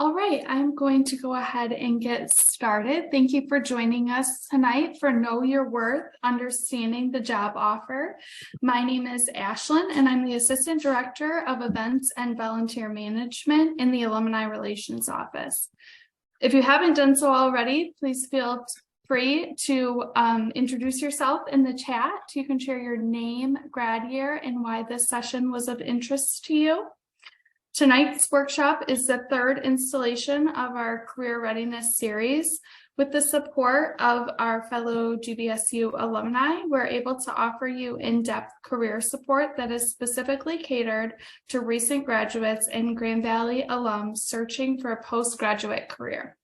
All right, I'm going to go ahead and get started. Thank you for joining us tonight for Know Your Worth, Understanding the Job Offer. My name is Ashlyn, and I'm the Assistant Director of Events and Volunteer Management in the Alumni Relations Office. If you haven't done so already, please feel free to introduce yourself in the chat. You can share your name, grad year, and why this session was of interest to you. Tonight's workshop is the third installation of our Career Readiness series. With the support of our fellow GVSU alumni, we're able to offer you in-depth career support that is specifically catered to recent graduates and Grand Valley alums searching for a postgraduate career.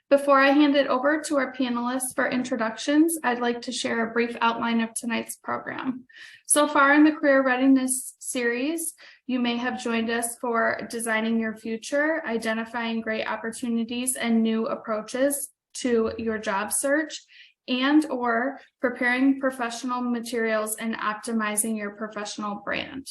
Before I hand it over to our panelists for introductions, I'd like to share a brief outline of tonight's program. So far in the Career Readiness series, you may have joined us for designing your future, identifying great opportunities and new approaches to your job search, and or preparing professional materials and optimizing your professional brand.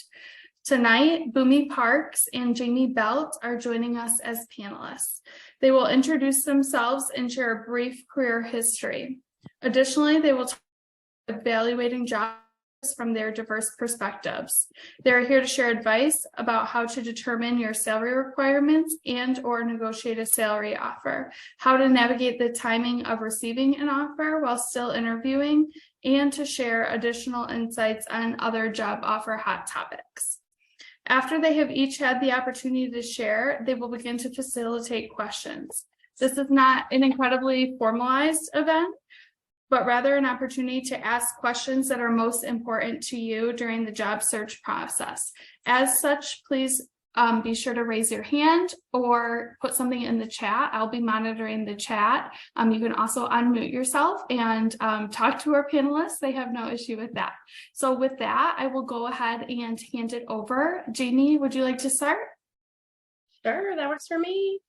Tonight, Boomi Parks and Jamie Belt are joining us as panelists. They will introduce themselves and share a brief career history. Additionally, they will talk about evaluating jobs from their diverse perspectives. They're here to share advice about how to determine your salary requirements and or negotiate a salary offer, how to navigate the timing of receiving an offer while still interviewing, and to share additional insights on other job offer hot topics. After they have each had the opportunity to share, they will begin to facilitate questions. This is not an incredibly formalized event, but rather an opportunity to ask questions that are most important to you during the job search process. As such, please be sure to raise your hand or put something in the chat. I'll be monitoring the chat. You can also unmute yourself and talk to our panelists. They have no issue with that. So with that, I will go ahead and hand it over. Jamie, would you like to start? Sure, that works for me.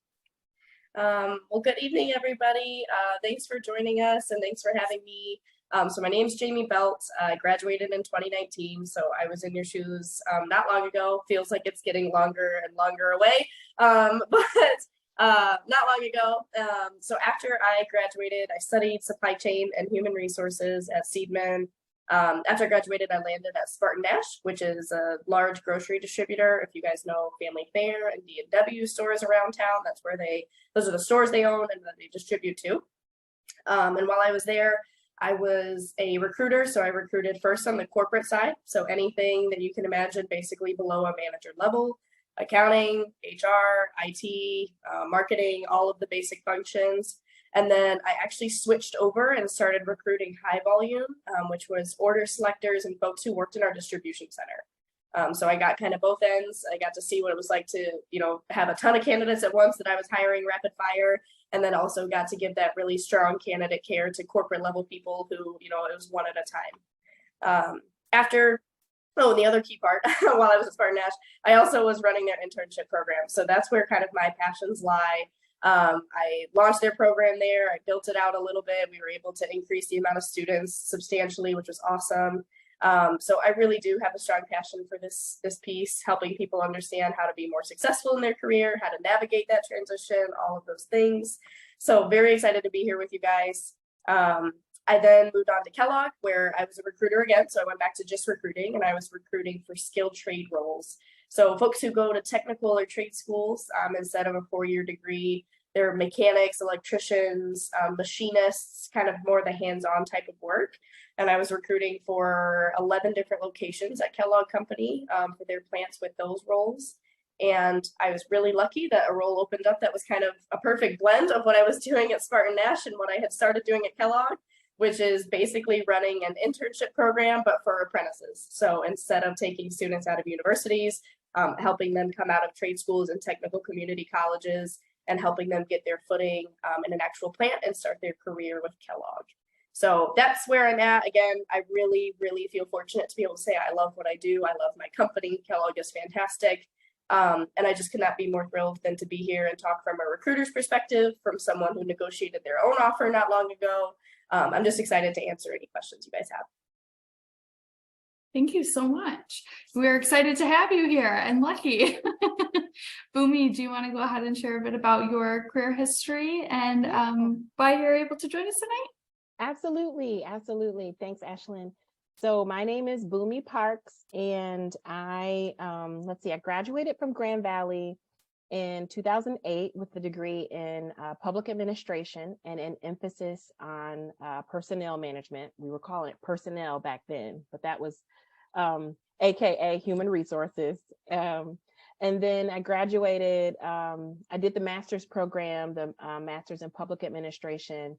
Well, good evening, everybody. Thanks for joining us and thanks for having me. So my name's Jamie Belt. I graduated in 2019, so I was in your shoes not long ago. Feels like it's getting longer and longer away, but not long ago. So after I graduated, I studied supply chain and human resources at Seidman. After I graduated, I landed at Spartan-Nash, which is a large grocery distributor. If you guys know Family Fare and D&W stores around town, those are the stores they own and that they distribute to. And while I was there, I was a recruiter, so I recruited first on the corporate side. So anything that you can imagine basically below a manager level, accounting, HR, IT, marketing, all of the basic functions. And then I actually switched over and started recruiting high volume, which was order selectors and folks who worked in our distribution center. So I got kind of both ends. I got to see what it was like to, have a ton of candidates at once that I was hiring rapid fire, and then also got to give that really strong candidate care to corporate level people who, it was one at a time. And the other key part, while I was at Spartan-Nash, I also was running their internship program. So that's where kind of my passions lie. I launched their program there. I built it out a little bit. We were able to increase the amount of students substantially, which was awesome. So I really do have a strong passion for this piece, helping people understand how to be more successful in their career, how to navigate that transition, all of those things. So very excited to be here with you guys. I then moved on to Kellogg, where I was a recruiter again. So I went back to just recruiting, and I was recruiting for skilled trade roles. So folks who go to technical or trade schools instead of a 4-year degree, they're mechanics, electricians, machinists, kind of more the hands-on type of work. And I was recruiting for 11 different locations at Kellogg Company for their plants with those roles. And I was really lucky that a role opened up that was kind of a perfect blend of what I was doing at Spartan-Nash and what I had started doing at Kellogg, which is basically running an internship program, but for apprentices. So instead of taking students out of universities, helping them come out of trade schools and technical community colleges and helping them get their footing in an actual plant and start their career with Kellogg. So that's where I'm at. Again, I really, really feel fortunate to be able to say I love what I do. I love my company. Kellogg is fantastic. And I just could not be more thrilled than to be here and talk from a recruiter's perspective, from someone who negotiated their own offer not long ago. I'm just excited to answer any questions you guys have. Thank you so much. We're excited to have you here and lucky. Boomy, do you want to go ahead and share a bit about your career history and why you're able to join us tonight? Absolutely. Thanks, Ashlyn. So my name is Boomy Parks, and I graduated from Grand Valley in 2008 with a degree in public administration and an emphasis on personnel management. We were calling it personnel back then, but that was AKA human resources. And then I graduated, I did the master's program, the master's in public administration,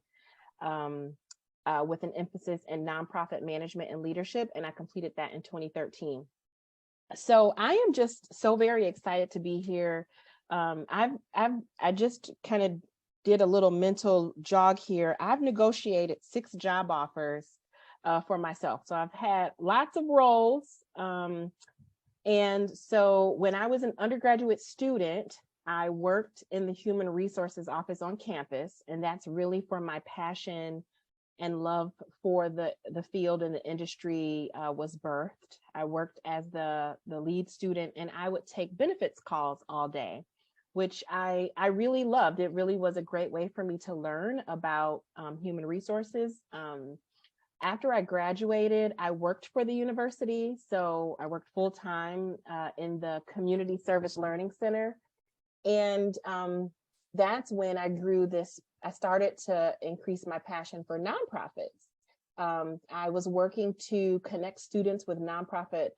with an emphasis in nonprofit management and leadership, and I completed that in 2013. So I am just so very excited to be here. I just kind of did a little mental jog here. I've negotiated 6 job offers for myself. So I've had lots of roles. And so when I was an undergraduate student, I worked in the human resources office on campus, and that's really for my passion and love for the field and the industry was birthed. I worked as the lead student, and I would take benefits calls all day, which I really loved. It really was a great way for me to learn about human resources. After I graduated, I worked for the university. So I worked full-time in the Community Service Learning Center. And that's when I started to increase my passion for nonprofits. I was working to connect students with nonprofit,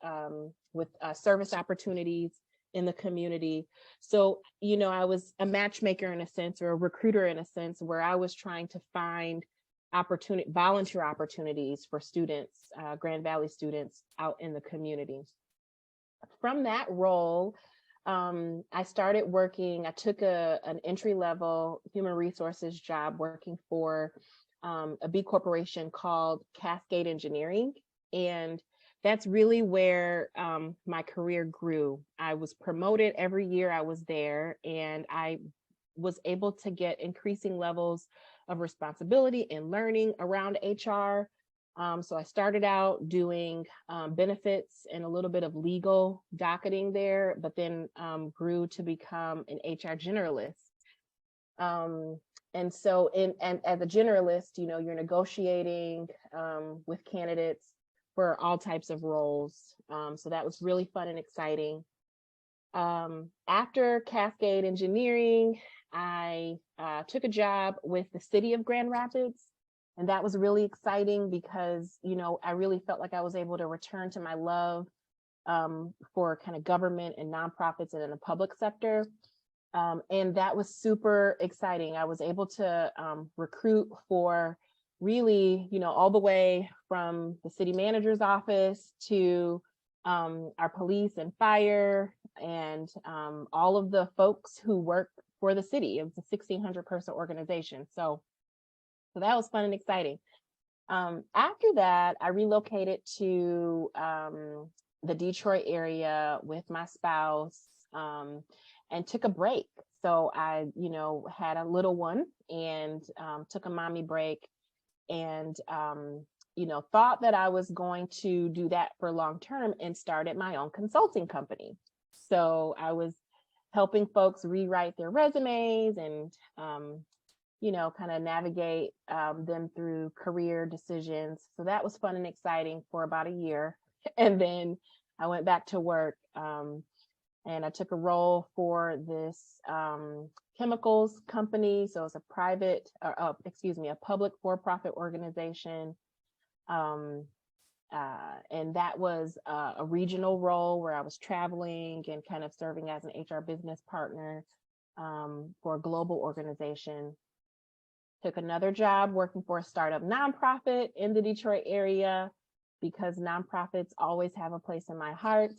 with service opportunities in the community. So, I was a matchmaker in a sense, or a recruiter in a sense, where I was trying to find volunteer opportunities for students, Grand Valley students out in the community. From that role, I started working, I took an entry-level human resources job working for a B corporation called Cascade Engineering. And that's really where my career grew. I was promoted every year I was there, and I was able to get increasing levels of responsibility and learning around HR. So I started out doing benefits and a little bit of legal docketing there, but then grew to become an HR generalist. And so as a generalist, you're negotiating with candidates for all types of roles. So that was really fun and exciting. After Cascade Engineering, I took a job with the city of Grand Rapids. And that was really exciting because, I really felt like I was able to return to my love for kind of government and nonprofits and in the public sector. And that was super exciting. I was able to recruit for really, all the way from the city manager's office to our police and fire and all of the folks who work for the city. It was a 1,600 person organization. So that was fun and exciting. After that, I relocated to the Detroit area with my spouse and took a break. So I, had a little one and took a mommy break and, thought that I was going to do that for long term and started my own consulting company. So I was helping folks rewrite their resumes and, kind of navigate them through career decisions. So that was fun and exciting for about a year. And then I went back to work and I took a role for this chemicals company. So it's a a public for-profit organization. And that was a regional role where I was traveling and kind of serving as an HR business partner for a global organization. Took another job working for a startup nonprofit in the Detroit area because nonprofits always have a place in my heart.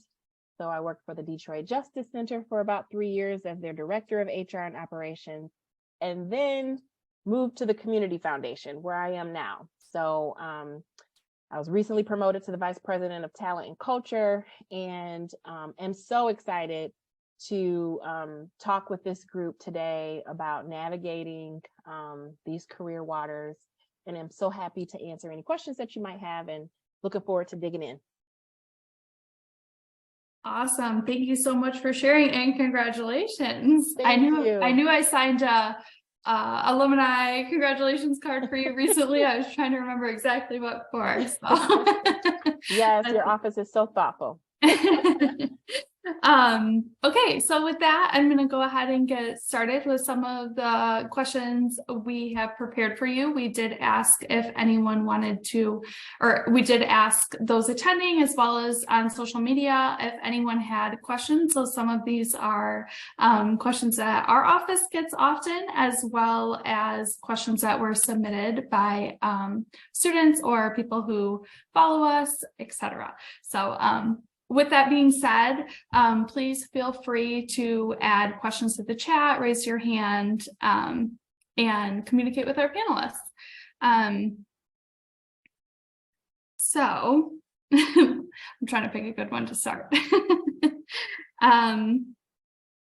So I worked for the Detroit Justice Center for about 3 years as their director of HR and operations, and then moved to the Community Foundation where I am now. So I was recently promoted to the Vice President of Talent and Culture, and am so excited to talk with this group today about navigating these career waters. And I'm so happy to answer any questions that you might have and looking forward to digging in. Awesome. Thank you so much for sharing and congratulations. I Thank knew you. I signed a alumni congratulations card for you recently. I was trying to remember exactly what for. So. Yes, your office is so thoughtful. Okay, so with that, I'm going to go ahead and get started with some of the questions we have prepared for you. We did ask if anyone wanted to, or we did ask those attending as well as on social media if anyone had questions. So some of these are questions that our office gets often, as well as questions that were submitted by students or people who follow us, etc. So with that being said, please feel free to add questions to the chat, raise your hand, and communicate with our panelists. So I'm trying to pick a good one to start.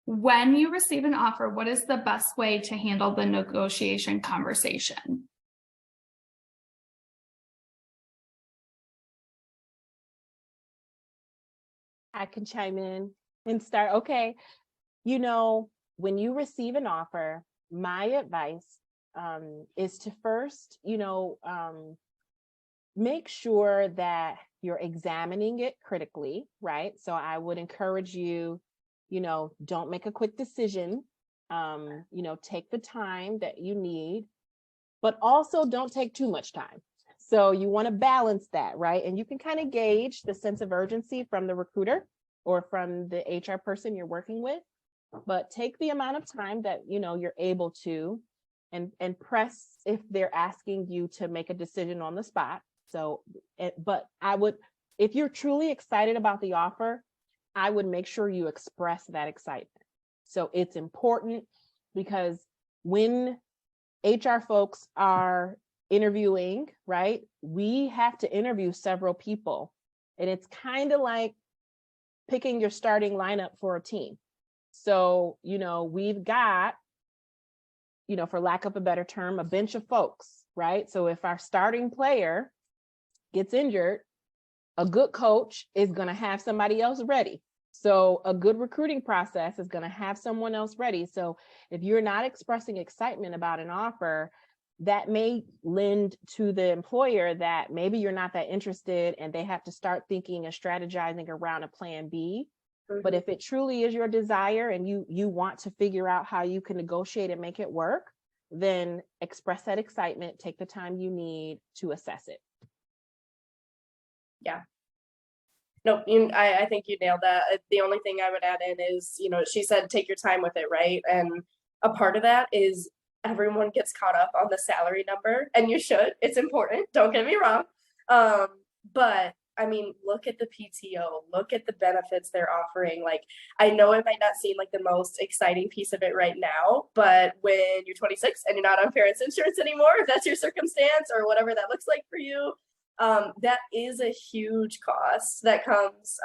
When you receive an offer, what is the best way to handle the negotiation conversation? I can chime in and start. Okay. You know, when you receive an offer, my advice is to first, make sure that you're examining it critically, right? So I would encourage you, don't make a quick decision. Take the time that you need, but also don't take too much time. So you want to balance that, right? And you can kind of gauge the sense of urgency from the recruiter or from the HR person you're working with, but take the amount of time that, you're able to and press if they're asking you to make a decision on the spot. So, but if you're truly excited about the offer, I would make sure you express that excitement. So it's important because when HR folks are interviewing, right, we have to interview several people. And it's kind of like picking your starting lineup for a team. So, we've got, for lack of a better term, a bench of folks, right? So if our starting player gets injured, a good coach is going to have somebody else ready. So a good recruiting process is going to have someone else ready. So if you're not expressing excitement about an offer, that may lend to the employer that maybe you're not that interested and they have to start thinking and strategizing around a plan B. Mm-hmm. But if it truly is your desire and you want to figure out how you can negotiate and make it work, then express that excitement, take the time you need to assess it. Yeah. No, I think you nailed that. The only thing I would add in is, she said, take your time with it, right? And a part of that is everyone gets caught up on the salary number, and you should. It's important. Don't get me wrong. But I mean, look at the PTO, look at the benefits they're offering. Like, I know it might not seem like the most exciting piece of it right now, but when you're 26 and you're not on parents' insurance anymore, if that's your circumstance or whatever that looks like for you, that is a huge cost that comes.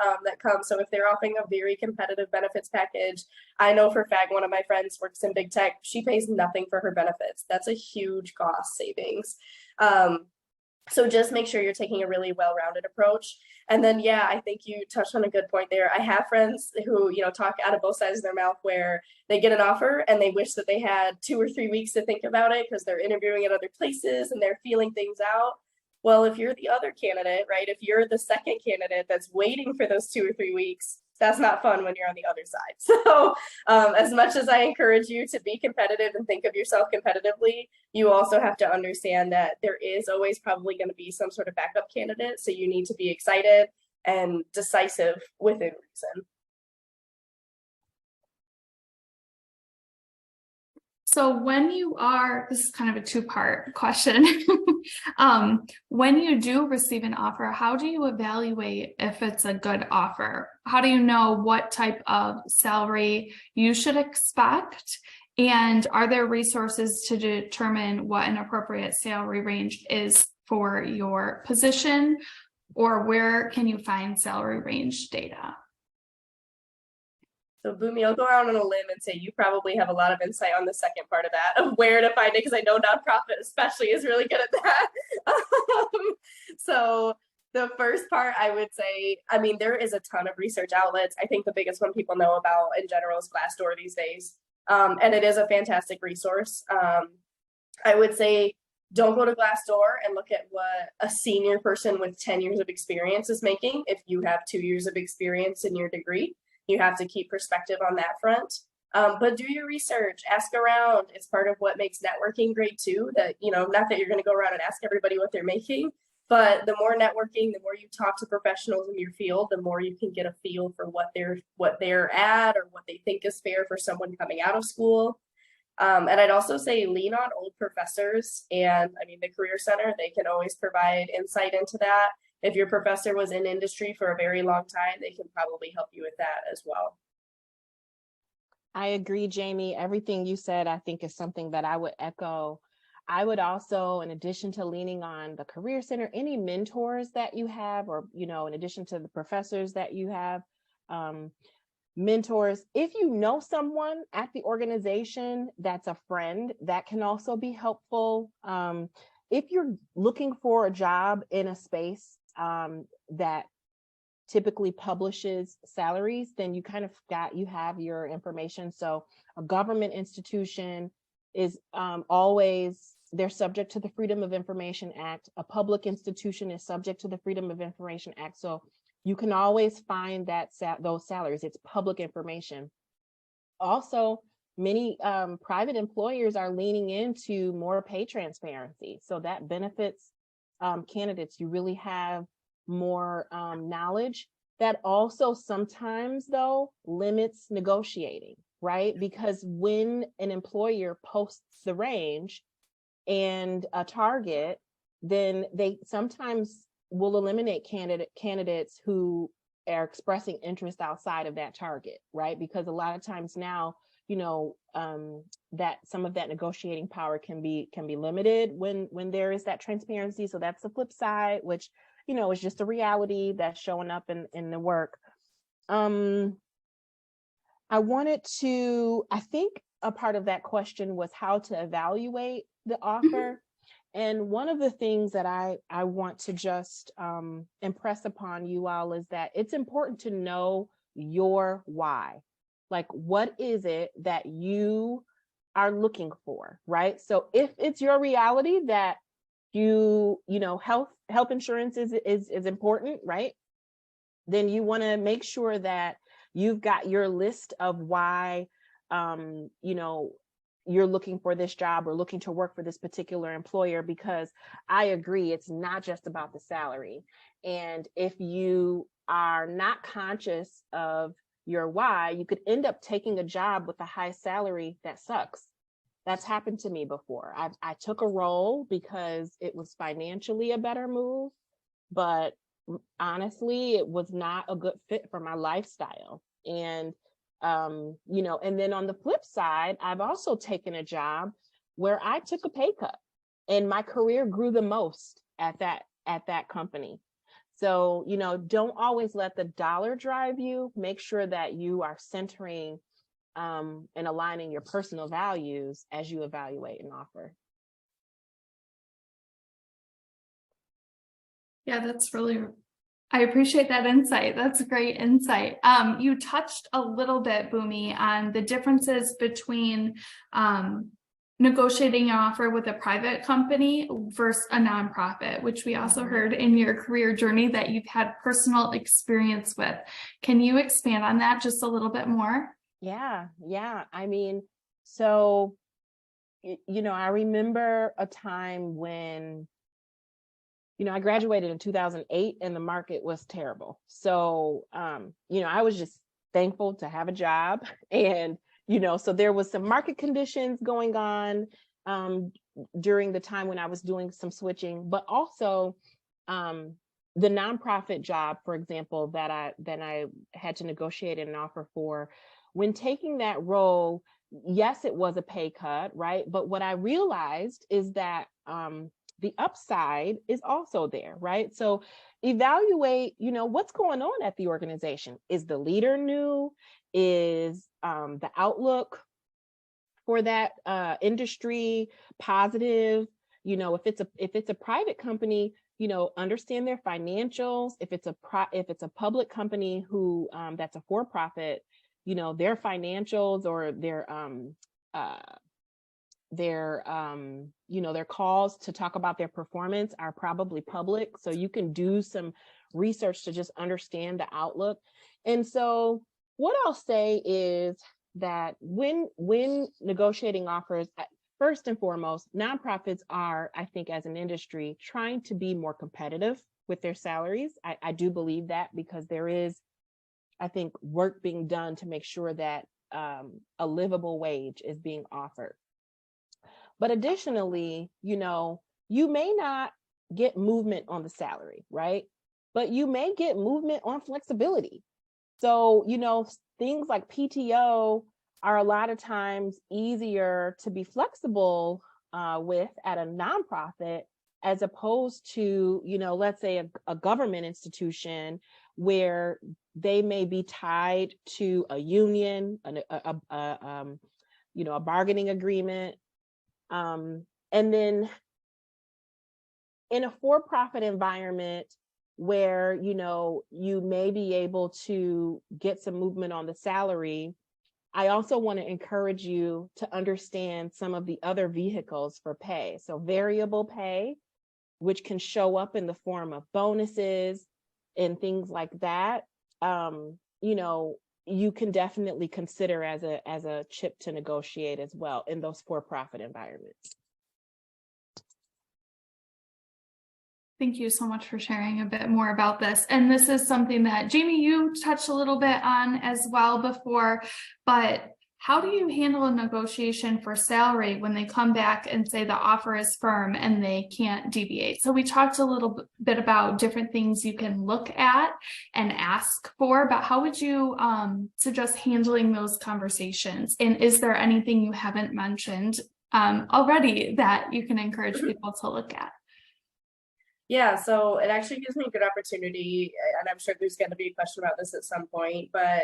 So if they're offering a very competitive benefits package, I know for a fact one of my friends works in big tech. She pays nothing for her benefits. That's a huge cost savings. So just make sure you're taking a really well-rounded approach. And then, yeah, I think you touched on a good point there. I have friends who, talk out of both sides of their mouth where they get an offer and they wish that they had 2 or 3 weeks to think about it because they're interviewing at other places and they're feeling things out. Well, if you're the other candidate, right, if you're the second candidate that's waiting for those 2 or 3 weeks, that's not fun when you're on the other side. So as much as I encourage you to be competitive and think of yourself competitively, you also have to understand that there is always probably going to be some sort of backup candidate. So you need to be excited and decisive within reason. So when you are, this is kind of a two-part question. When you do receive an offer, how do you evaluate if it's a good offer? How do you know what type of salary you should expect? And are there resources to determine what an appropriate salary range is for your position? Or where can you find salary range data? So Boomy, I'll go out on a limb and say you probably have a lot of insight on the second part of that, of where to find it, because I know nonprofit especially is really good at that. So The first part, I would say, I mean, there is a ton of research outlets. I think the biggest one people know about in general is Glassdoor these days. And it is a fantastic resource. I would say don't go to Glassdoor and look at what a senior person with 10 years of experience is making. If you have 2 years of experience in your degree, you have to keep perspective on that front. But do your research, ask around. It's part of what makes networking great too, that, you know, not that you're going to go around and ask everybody what they're making, but the more networking, the more you talk to professionals in your field, the more you can get a feel for what they're at or what they think is fair for someone coming out of school. And I'd also say lean on old professors, and I mean, the Career Center, they can always provide insight into that. If your professor was in industry for a very long time, they can probably help you with that as well. I agree, Jamie. Everything you said, I think, is something that I would echo. I would also, in addition to leaning on the Career Center, any mentors that you have, or, you know, in addition to the professors that you have, mentors, if you know someone at the organization that's a friend, that can also be helpful. If you're looking for a job in a space that typically publishes salaries, then you kind of have your information. So a government institution is always, they're subject to the Freedom of Information Act. A public institution is subject to the Freedom of Information Act. So you can always find those salaries. It's public information. Also, many private employers are leaning into more pay transparency. So that benefits candidates. You really have more knowledge. That also sometimes, though, limits negotiating, right? Because when an employer posts the range and a target, then they sometimes will eliminate candidates who are expressing interest outside of that target, right? Because a lot of times now, you know, that some of that negotiating power can be limited when there is that transparency. So that's the flip side, which, you know, is just a reality that's showing up in the work. I think a part of that question was how to evaluate the offer. And one of the things that I want to just impress upon you all is that it's important to know your why. Like, what is it that you are looking for, right? So if it's your reality that you know, health insurance is important, right? Then you want to make sure that you've got your list of why, you know, you're looking for this job or looking to work for this particular employer, because I agree, it's not just about the salary. And if you are not conscious of your why, you could end up taking a job with a high salary that sucks. That's happened to me before. I took a role because it was financially a better move, but honestly, it was not a good fit for my lifestyle. And you know, and then on the flip side, I've also taken a job where I took a pay cut and my career grew the most at that company. So, you know, don't always let the dollar drive you. Make sure that you are centering and aligning your personal values as you evaluate an offer. Yeah, I appreciate that insight. That's a great insight. You touched a little bit, Boomy, on the differences between negotiating an offer with a private company versus a nonprofit, which we also heard in your career journey that you've had personal experience with. Can you expand on that just a little bit more? Yeah. I mean, so, you know, I remember a time when, you know, I graduated in 2008 and the market was terrible. So, you know, I was just thankful to have a job. And, you know, so there was some market conditions going on during the time when I was doing some switching, but also the nonprofit job, for example, that I had to negotiate an offer for. When taking that role, yes, it was a pay cut, right? But what I realized is that the upside is also there, right? So evaluate, you know, what's going on at the organization. Is the leader new? Is the outlook for that industry positive? You know, if it's a private company, understand their financials. If it's a public company who that's a for-profit, their financials or their calls to talk about their performance are probably public. So you can do some research to just understand the outlook. And so what I'll say is that when negotiating offers, first and foremost, nonprofits are, I think, as an industry, trying to be more competitive with their salaries. I do believe that, because there is, I think, work being done to make sure that a livable wage is being offered. But additionally, you may not get movement on the salary, right? But you may get movement on flexibility. So, things like PTO are a lot of times easier to be flexible with at a nonprofit, as opposed to, let's say a government institution where they may be tied to a union, a bargaining agreement. And then in a for-profit environment where, you may be able to get some movement on the salary, I also want to encourage you to understand some of the other vehicles for pay. So variable pay, which can show up in the form of bonuses and things like that, you can definitely consider as a chip to negotiate as well in those for-profit environments. Thank you so much for sharing a bit more about this. And this is something that, Jamie, you touched a little bit on as well before, but how do you handle a negotiation for salary when they come back and say the offer is firm and they can't deviate? So we talked a little bit about different things you can look at and ask for, but how would you suggest handling those conversations? And is there anything you haven't mentioned already that you can encourage people to look at? Yeah, so it actually gives me a good opportunity, and I'm sure there's going to be a question about this at some point, but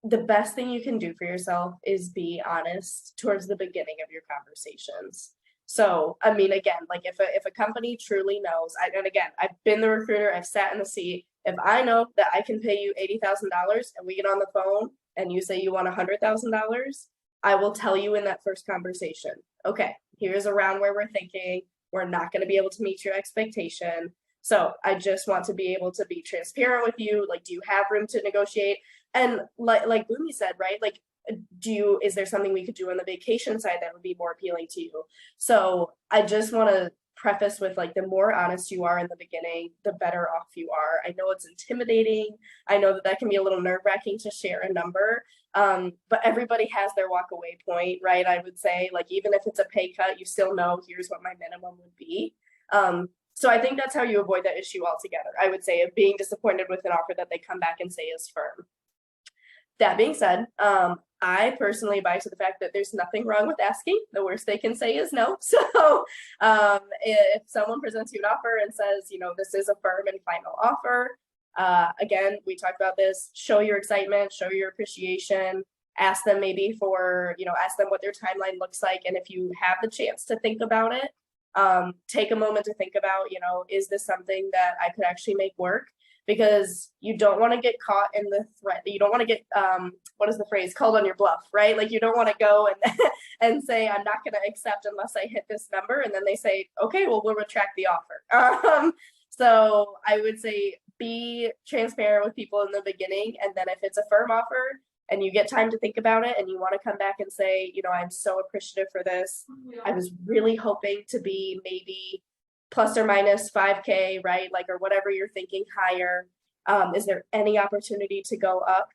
the best thing you can do for yourself is be honest towards the beginning of your conversations. So, I mean, again, like if a company truly knows, and again, I've been the recruiter, I've sat in the seat. If I know that I can pay you $80,000 and we get on the phone and you say you want $100,000, I will tell you in that first conversation, okay, here's around where we're thinking. We're not going to be able to meet your expectation. So I just want to be able to be transparent with you. Like, do you have room to negotiate? And like Boomy said, right? Like, is there something we could do on the vacation side that would be more appealing to you? So I just want to preface with, like, the more honest you are in the beginning, the better off you are. I know it's intimidating. I know that can be a little nerve-wracking to share a number, but everybody has their walk away point, right? I would say, like, even if it's a pay cut, you still know here's what my minimum would be. So I think that's how you avoid that issue altogether. I would say, of being disappointed with an offer that they come back and say is firm. That being said, I personally buy to the fact that there's nothing wrong with asking. The worst they can say is no. So if someone presents you an offer and says, this is a firm and final offer, again, we talked about this, show your excitement, show your appreciation, ask them maybe ask them what their timeline looks like. And if you have the chance to think about it, take a moment to think about, is this something that I could actually make work? Because you don't want to get caught in the threat. You don't want to get, what is the phrase, called on your bluff, right? Like, you don't want to go and say, I'm not going to accept unless I hit this number. And then they say, okay, well, we'll retract the offer. So I would say, be transparent with people in the beginning. And then if it's a firm offer and you get time to think about it and you want to come back and say, I'm so appreciative for this. I was really hoping to be maybe plus or minus 5K, right? Like, or whatever you're thinking, higher. Is there any opportunity to go up,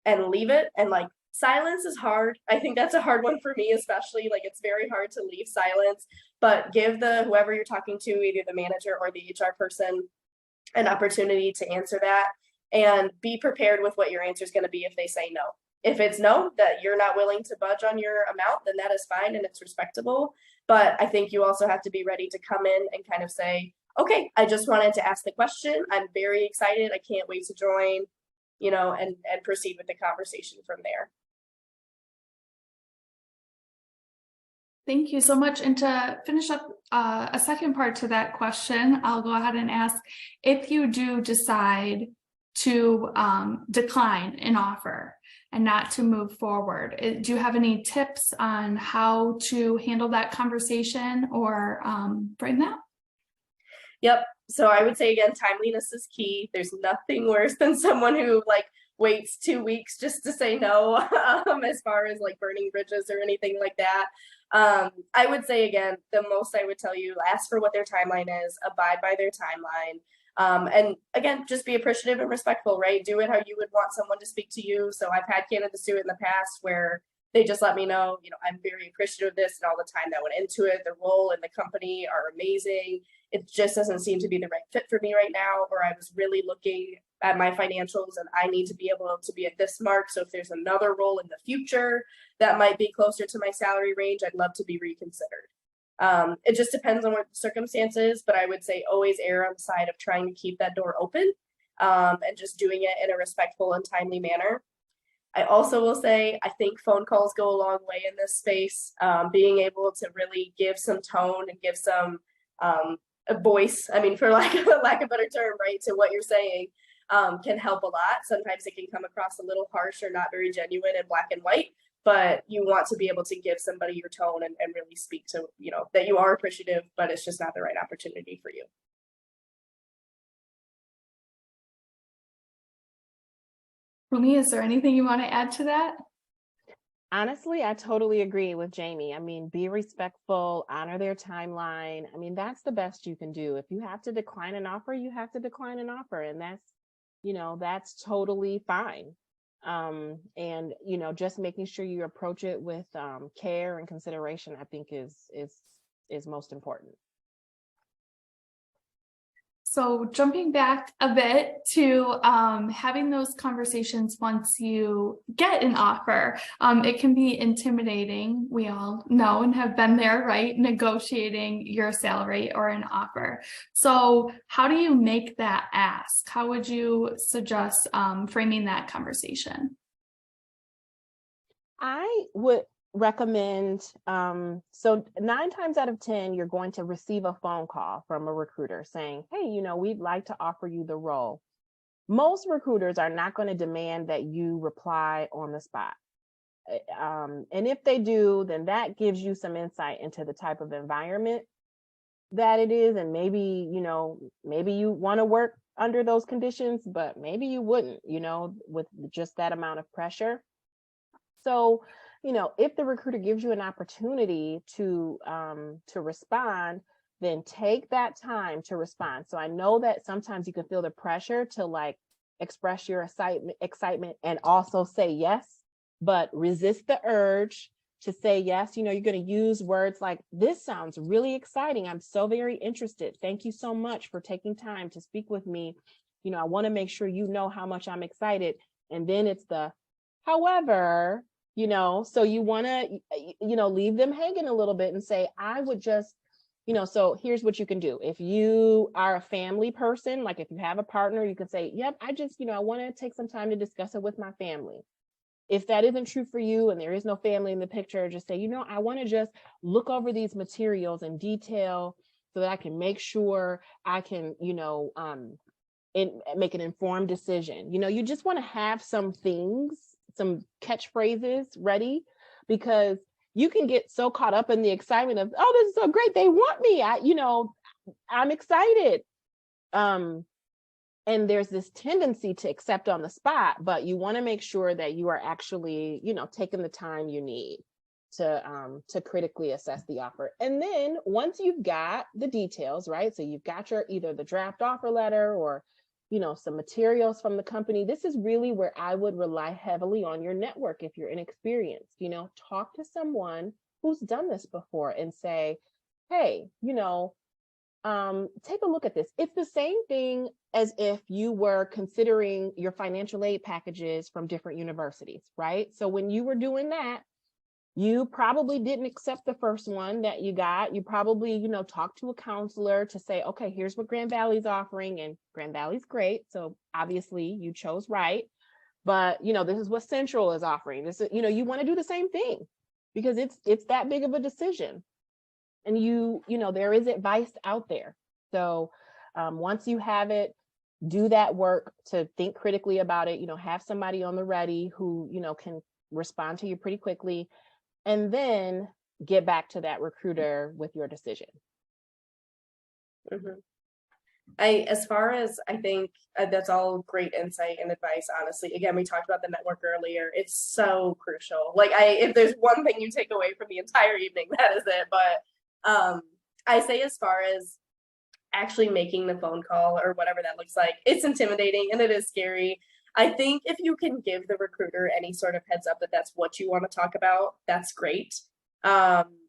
and leave it? And, like, silence is hard. I think that's a hard one for me, especially. Like, it's very hard to leave silence, but give whoever you're talking to, either the manager or the HR person, an opportunity to answer that, and be prepared with what your answer is going to be if they say no. If it's no, that you're not willing to budge on your amount, then that is fine and it's respectable. But I think you also have to be ready to come in and kind of say, okay, I just wanted to ask the question. I'm very excited. I can't wait to join, and proceed with the conversation from there. Thank you so much. And to finish up a second part to that question, I'll go ahead and ask, if you do decide to decline an offer and not to move forward, do you have any tips on how to handle that conversation or frame that? Yep. So I would say again, timeliness is key. There's nothing worse than someone who like waits 2 weeks just to say no, as far as like burning bridges or anything like that. I would say again, the most I would tell you, ask for what their timeline is, abide by their timeline. And again, just be appreciative and respectful, right? Do it how you would want someone to speak to you. So I've had candidates do it in the past where they just let me know, I'm very appreciative of this and all the time that went into it. The role and the company are amazing. It just doesn't seem to be the right fit for me right now, or I was really looking at my financials and I need to be able to be at this mark. So if there's another role in the future that might be closer to my salary range, I'd love to be reconsidered. It just depends on what the circumstances, but I would say always err on the side of trying to keep that door open, and just doing it in a respectful and timely manner. I also will say, I think phone calls go a long way in this space. Being able to really give some tone and give some a voice, for lack of a better term, right, to what you're saying, can help a lot. Sometimes it can come across a little harsh or not very genuine and black and white, but you want to be able to give somebody your tone and really speak to, that you are appreciative, but it's just not the right opportunity for you. Rumi, is there anything you want to add to that? Honestly, I totally agree with Jamie. Be respectful, honor their timeline. That's the best you can do. If you have to decline an offer, you have to decline an offer. And that's totally fine. And just making sure you approach it with care and consideration, I think is most important. So jumping back a bit to having those conversations once you get an offer, it can be intimidating. We all know and have been there, right? Negotiating your salary or an offer. So how do you make that ask? How would you suggest framing that conversation? I would recommend, so 9 times out of 10, you're going to receive a phone call from a recruiter saying, hey, we'd like to offer you the role. Most recruiters are not going to demand that you reply on the spot. And if they do, then that gives you some insight into the type of environment that it is. And maybe you want to work under those conditions, but maybe you wouldn't, with just that amount of pressure. So, if the recruiter gives you an opportunity to respond, then take that time to respond. So I know that sometimes you can feel the pressure to express your excitement and also say yes, but resist the urge to say yes. You're going to use words like, this sounds really exciting. I'm so very interested. Thank you so much for taking time to speak with me. I want to make sure you know how much I'm excited. And then it's the, however, so you want to, leave them hanging a little bit and say, I would just, so here's what you can do. If you are a family person, like if you have a partner, you can say, yep, I just, I want to take some time to discuss it with my family. If that isn't true for you and there is no family in the picture, just say, I want to just look over these materials in detail so that I can make sure I can, make an informed decision. You just want to have some things, some catchphrases ready, because you can get so caught up in the excitement of, oh, this is so great, they want me, I'm excited. And there's this tendency to accept on the spot, but you want to make sure that you are actually, taking the time you need to critically assess the offer. And then once you've got the details, right? So you've got either the draft offer letter or some materials from the company. This is really where I would rely heavily on your network. If you're inexperienced, talk to someone who's done this before and say, hey, take a look at this. It's the same thing as if you were considering your financial aid packages from different universities, right? So when you were doing that, you probably didn't accept the first one that you got. You probably, talked to a counselor to say, okay, here's what Grand Valley's offering, and Grand Valley's great. So obviously you chose right. But, this is what Central is offering. This is, you want to do the same thing, because it's that big of a decision. And you know, there is advice out there. So once you have it, do that work to think critically about it, you know, have somebody on the ready who, you know, can respond to you pretty quickly, and then get back to that recruiter with your decision. Mm-hmm. As far as I think that's all great insight and advice, honestly. Again, we talked about the network earlier. It's so crucial. Like if there's one thing you take away from the entire evening, that is it. But I say as far as actually making the phone call or whatever that looks like, it's intimidating and it is scary. I think if you can give the recruiter any sort of heads up that that's what you want to talk about, that's great.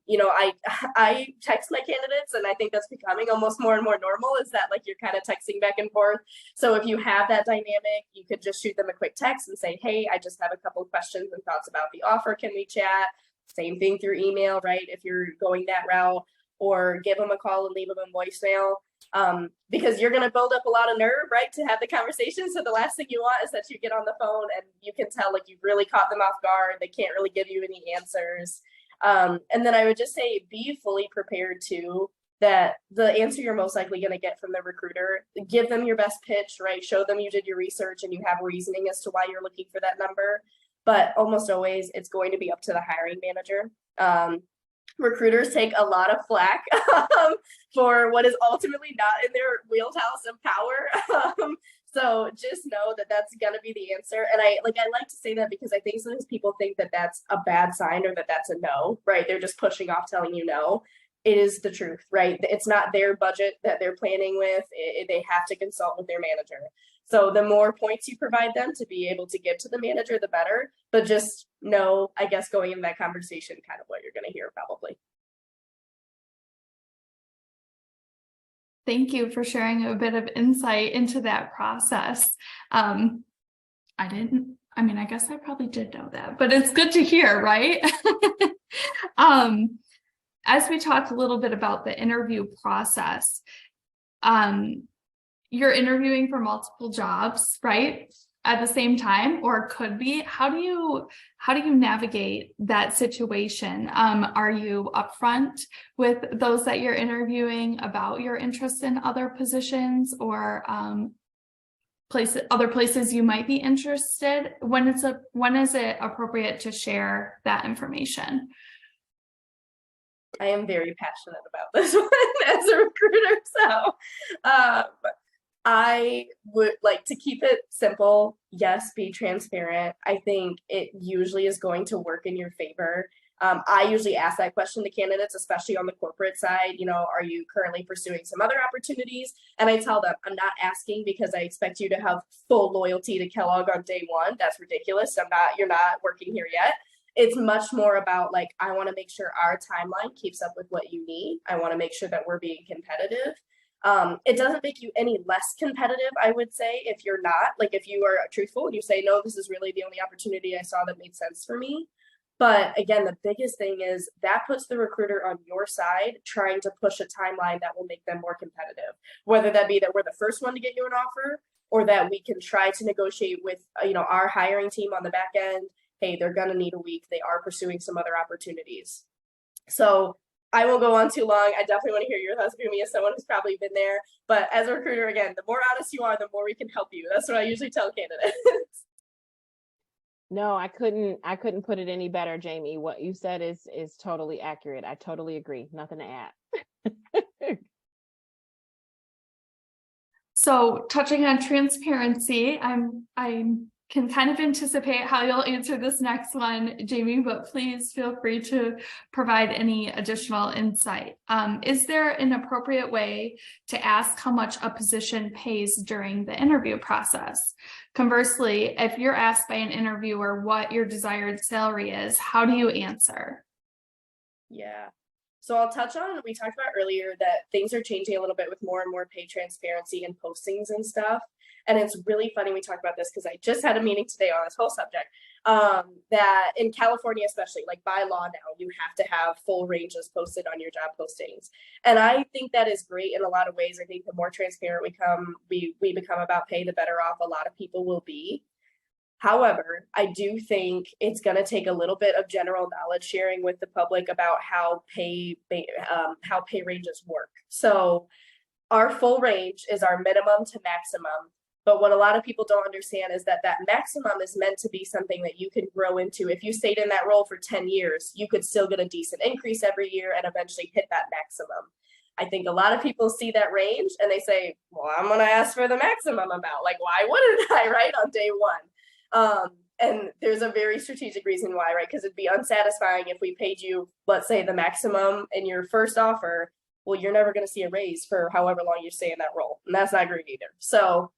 You know, I text my candidates, and I think that's becoming almost more and more normal, is that like you're kind of texting back and forth. So if you have that dynamic, you could just shoot them a quick text and say, hey, I just have a couple of questions and thoughts about the offer. Can we chat? Same thing through email, right? If you're going that route, or give them a call and leave them a voicemail. Because you're going to build up a lot of nerve, right, to have the conversation. So the last thing you want is that you get on the phone and you can tell like you've really caught them off guard. They can't really give you any answers. And then I would just say be fully prepared too, that the answer you're most likely going to get from the recruiter, give them your best pitch, right? Show them you did your research and you have reasoning as to why you're looking for that number. But almost always it's going to be up to the hiring manager. Recruiters take a lot of flack for what is ultimately not in their wheelhouse of power. So just know that that's going to be the answer. And I like to say that because I think sometimes people think that that's a bad sign or that that's a no, right? They're just pushing off telling you no. It is the truth, right? It's not their budget that they're planning with. They have to consult with their manager. So the more points you provide them to be able to give to the manager, the better. But just know, I guess, going in that conversation, kind of what you're going to hear probably. Thank you for sharing a bit of insight into that process. I guess I probably did know that, but it's good to hear, right? As we talk a little bit about the interview process, you're interviewing for multiple jobs, right? At the same time, or could be. How do you navigate that situation? Are you upfront with those that you're interviewing about your interest in other positions, or other places you might be interested? When is it appropriate to share that information? I am very passionate about this one as a recruiter, so I would like to keep it simple. Yes, be transparent. I think it usually is going to work in your favor. I usually ask that question to candidates, especially on the corporate side. You know, are you currently pursuing some other opportunities? And I tell them, I'm not asking because I expect you to have full loyalty to Kellogg on day one. That's ridiculous. You're not working here yet. It's much more about like, I want to make sure our timeline keeps up with what you need. I want to make sure that we're being competitive. It doesn't make you any less competitive, I would say, if you're not. Like if you are truthful and you say, no, this is really the only opportunity I saw that made sense for me. But again, the biggest thing is that puts the recruiter on your side, trying to push a timeline that will make them more competitive, whether that be that we're the first one to get you an offer, or that we can try to negotiate with, our hiring team on the back end. Hey, they're going to need a week. They are pursuing some other opportunities. So I won't go on too long. I definitely want to hear your thoughts, Boomy, as someone who's probably been there. But as a recruiter, again, the more honest you are, the more we can help you. That's what I usually tell candidates. No, I couldn't put it any better, Jamie. What you said is totally accurate. I totally agree. Nothing to add. So touching on transparency, I can kind of anticipate how you'll answer this next one, Jamie, but please feel free to provide any additional insight. Is there an appropriate way to ask how much a position pays during the interview process? Conversely, if you're asked by an interviewer what your desired salary is, how do you answer? Yeah. So I'll touch on, we talked about earlier that things are changing a little bit with more and more pay transparency and postings and stuff. And it's really funny we talk about this because I just had a meeting today on this whole subject, that in California, especially, like by law now, you have to have full ranges posted on your job postings. And I think that is great in a lot of ways. I think the more transparent we become about pay, the better off a lot of people will be. However, I do think it's going to take a little bit of general knowledge sharing with the public about how pay ranges work. So our full range is our minimum to maximum. But what a lot of people don't understand is that that maximum is meant to be something that you can grow into. If you stayed in that role for 10 years, you could still get a decent increase every year and eventually hit that maximum. I think a lot of people see that range and they say, well, I'm going to ask for the maximum amount. Like, why wouldn't I, right, on day one? And there's a very strategic reason why, right? Because it'd be unsatisfying if we paid you, let's say, the maximum in your first offer. Well, you're never going to see a raise for however long you stay in that role. And that's not great either. So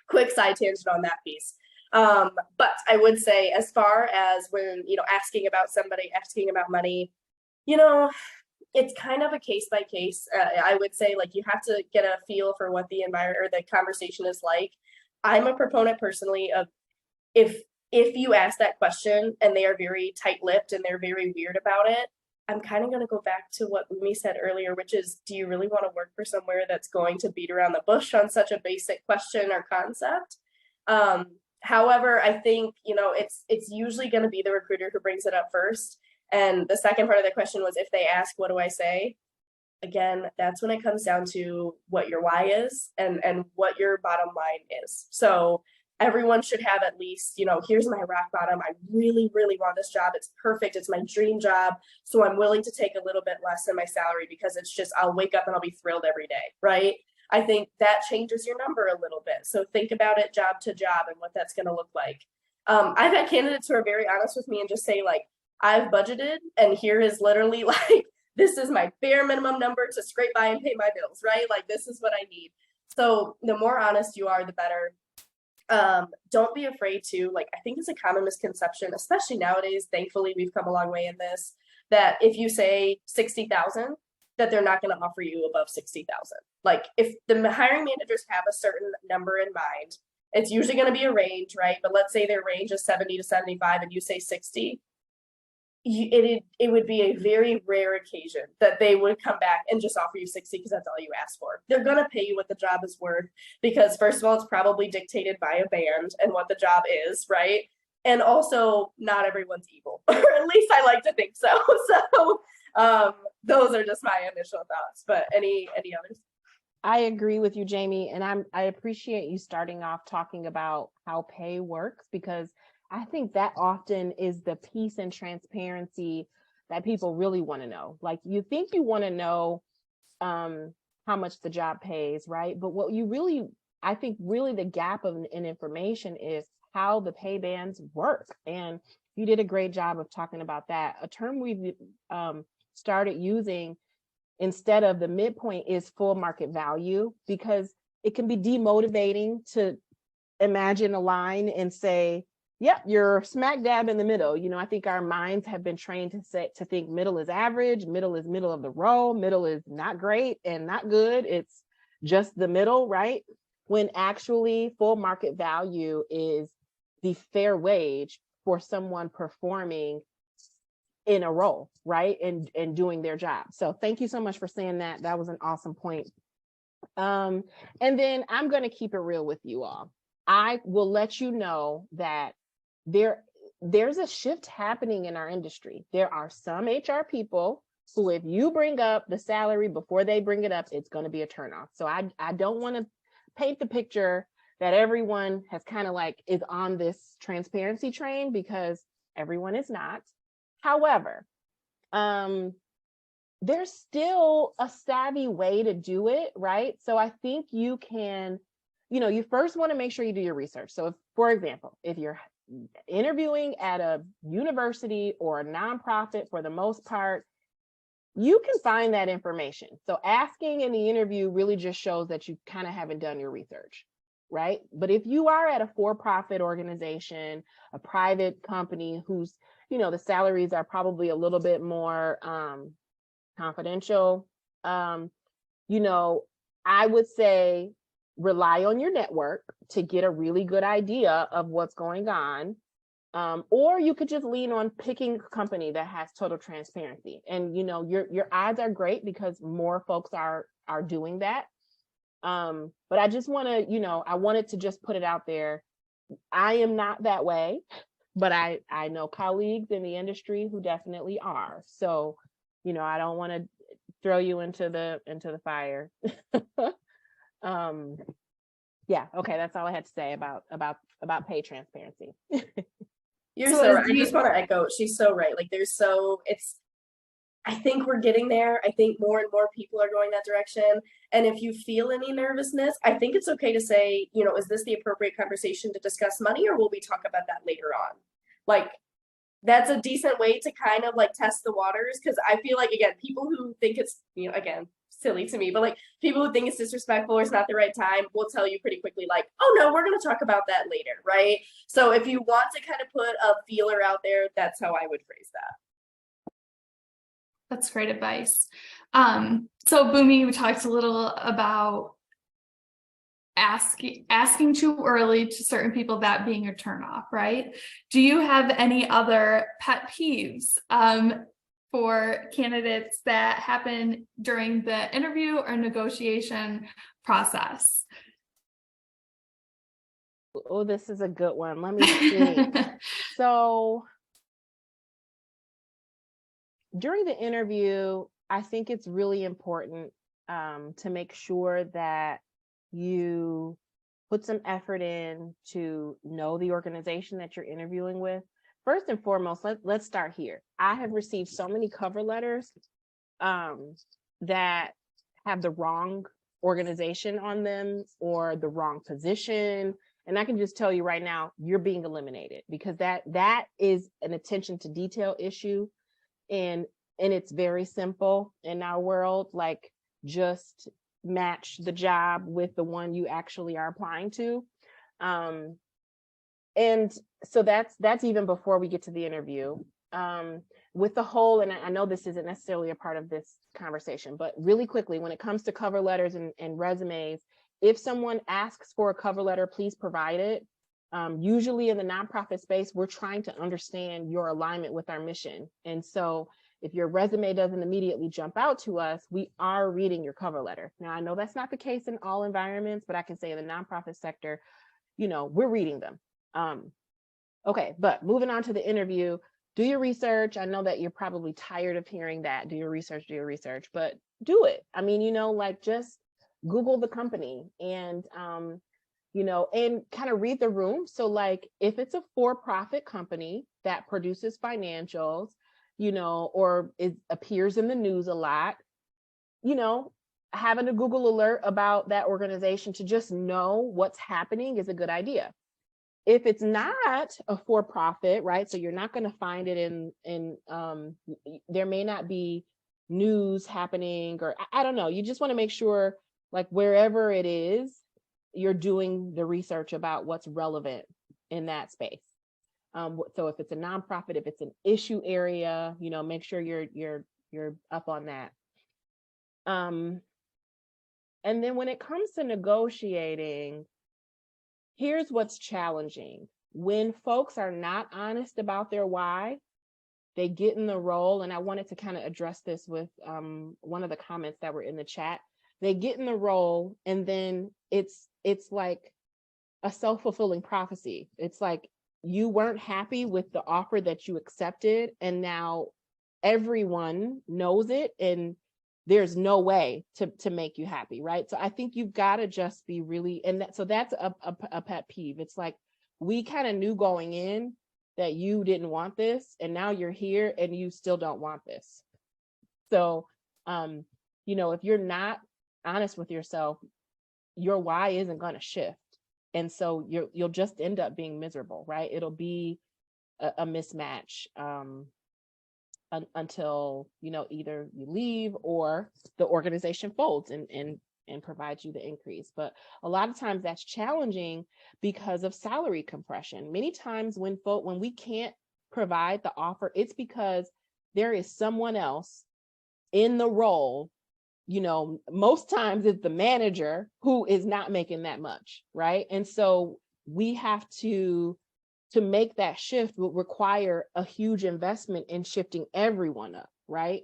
quick side tangent on that piece. But I would say, as far as when, asking about somebody, asking about money, it's kind of a case by case. I would say, like, you have to get a feel for what the environment or the conversation is like. I'm a proponent personally of if you ask that question and they are very tight-lipped and they're very weird about it, I'm kind of going to go back to what Umi said earlier, which is, do you really want to work for somewhere that's going to beat around the bush on such a basic question or concept? However, I think, it's usually going to be the recruiter who brings it up first. And the second part of the question was, if they ask, what do I say? Again, that's when it comes down to what your why is and what your bottom line is. So everyone should have at least, here's my rock bottom. I really, really want this job. It's perfect. It's my dream job. So I'm willing to take a little bit less than my salary because it's just, I'll wake up and I'll be thrilled every day, right? I think that changes your number a little bit. So think about it job to job and what that's going to look like. I've had candidates who are very honest with me and just say, like, I've budgeted and here is literally like, this is my bare minimum number to scrape by and pay my bills, right? Like, this is what I need. So the more honest you are, the better. Don't be afraid to, like, I think it's a common misconception, especially nowadays, thankfully we've come a long way in this, that if you say 60,000, that they're not going to offer you above 60,000. Like, if the hiring managers have a certain number in mind, it's usually going to be a range, right? But let's say their range is 70 to 75 and you say 60, it would be a very rare occasion that they would come back and just offer you 60 because that's all you asked for. They're going to pay you what the job is worth because, first of all, it's probably dictated by a band and what the job is, right? And also, not everyone's evil, or at least I like to think so. So those are just my initial thoughts. But any others? I agree with you, Jamie, and I appreciate you starting off talking about how pay works, because I think that often is the piece and transparency that people really want to know. Like, you think you want to know how much the job pays, right? But what you really, I think really the gap in information is how the pay bands work. And you did a great job of talking about that. A term we've started using instead of the midpoint is full market value, because it can be demotivating to imagine a line and say, yep, you're smack dab in the middle. I think our minds have been trained to think middle is average, middle is middle of the row, middle is not great and not good. It's just the middle, right? When actually full market value is the fair wage for someone performing in a role, right? And doing their job. So thank you so much for saying that. That was an awesome point. And then I'm going to keep it real with you all. I will let you know that there's a shift happening in our industry. There are some HR people who, if you bring up the salary before they bring it up, it's going to be a turnoff. So I don't want to paint the picture that everyone has kind of like is on this transparency train, because everyone is not. However, there's still a savvy way to do it, right? So I think you can, you first want to make sure you do your research. So if, for example, if you're interviewing at a university or a nonprofit, for the most part, you can find that information. So asking in the interview really just shows that you kind of haven't done your research, right? But if you are at a for-profit organization, a private company whose, the salaries are probably a little bit more confidential, I would say rely on your network to get a really good idea of what's going on. Or you could just lean on picking a company that has total transparency. And, your odds are great because more folks are doing that. But I just want to, I wanted to just put it out there I am not that way, but I know colleagues in the industry who definitely are. So, I don't want to throw you into the fire. Yeah, okay, that's all I had to say about pay transparency. You're So so as right. I just want to echo, she's so right. Like I think we're getting there. I think more and more people are going that direction. And if you feel any nervousness, I think it's okay to say, is this the appropriate conversation to discuss money, or will we talk about that later on? Like, that's a decent way to kind of like test the waters. Cause I feel like, again, people who think it's, again, silly to me, but like people who think it's disrespectful or it's not the right time will tell you pretty quickly, like, oh no, we're going to talk about that later. Right. So if you want to kind of put a feeler out there, that's how I would phrase that. That's great advice. So Boomy, we talked a little about asking too early to certain people, that being a turnoff, right? Do you have any other pet peeves for candidates that happen during the interview or negotiation process? Oh, this is a good one. Let me think. So during the interview, I think it's really important to make sure that you put some effort in to know the organization that you're interviewing with. First and foremost, let's start here. I have received so many cover letters that have the wrong organization on them or the wrong position. And I can just tell you right now, you're being eliminated, because that is an attention to detail issue. And it's very simple in our world, like just match the job with the one you actually are applying to. And so that's even before we get to the interview. With the whole, and I know this isn't necessarily a part of this conversation, but really quickly, when it comes to cover letters and resumes, if someone asks for a cover letter, please provide it. Usually in the nonprofit space, we're trying to understand your alignment with our mission. And so if your resume doesn't immediately jump out to us, we are reading your cover letter. Now, I know that's not the case in all environments, but I can say in the nonprofit sector, we're reading them. Okay, but moving on to the interview, do your research. I know that you're probably tired of hearing that. Do your research, but do it. I mean, like just Google the company and, and kind of read the room. So like if it's a for-profit company that produces financials, or it appears in the news a lot, having a Google alert about that organization to just know what's happening is a good idea. If it's not a for-profit, right? So you're not going to find it in there may not be news happening, or I don't know. You just want to make sure, like wherever it is, you're doing the research about what's relevant in that space. So if it's a nonprofit, if it's an issue area, make sure you're up on that. And then when it comes to negotiating, here's what's challenging. When folks are not honest about their why, they get in the role, and I wanted to kind of address this with one of the comments that were in the chat. They get in the role, and then it's like a self-fulfilling prophecy. It's like you weren't happy with the offer that you accepted, and now everyone knows it, and there's no way to make you happy, right? So I think you've got to just be really, and so that's a pet peeve. It's like, we kind of knew going in that you didn't want this, and now you're here and you still don't want this. So, if you're not honest with yourself, your why isn't going to shift. And so you'll just end up being miserable, right? It'll be a mismatch until, either you leave or the organization folds and provides you the increase. But a lot of times that's challenging because of salary compression. Many times when we can't provide the offer, it's because there is someone else in the role. Most times it's the manager who is not making that much, right? And so we have to make that shift will require a huge investment in shifting everyone up, right?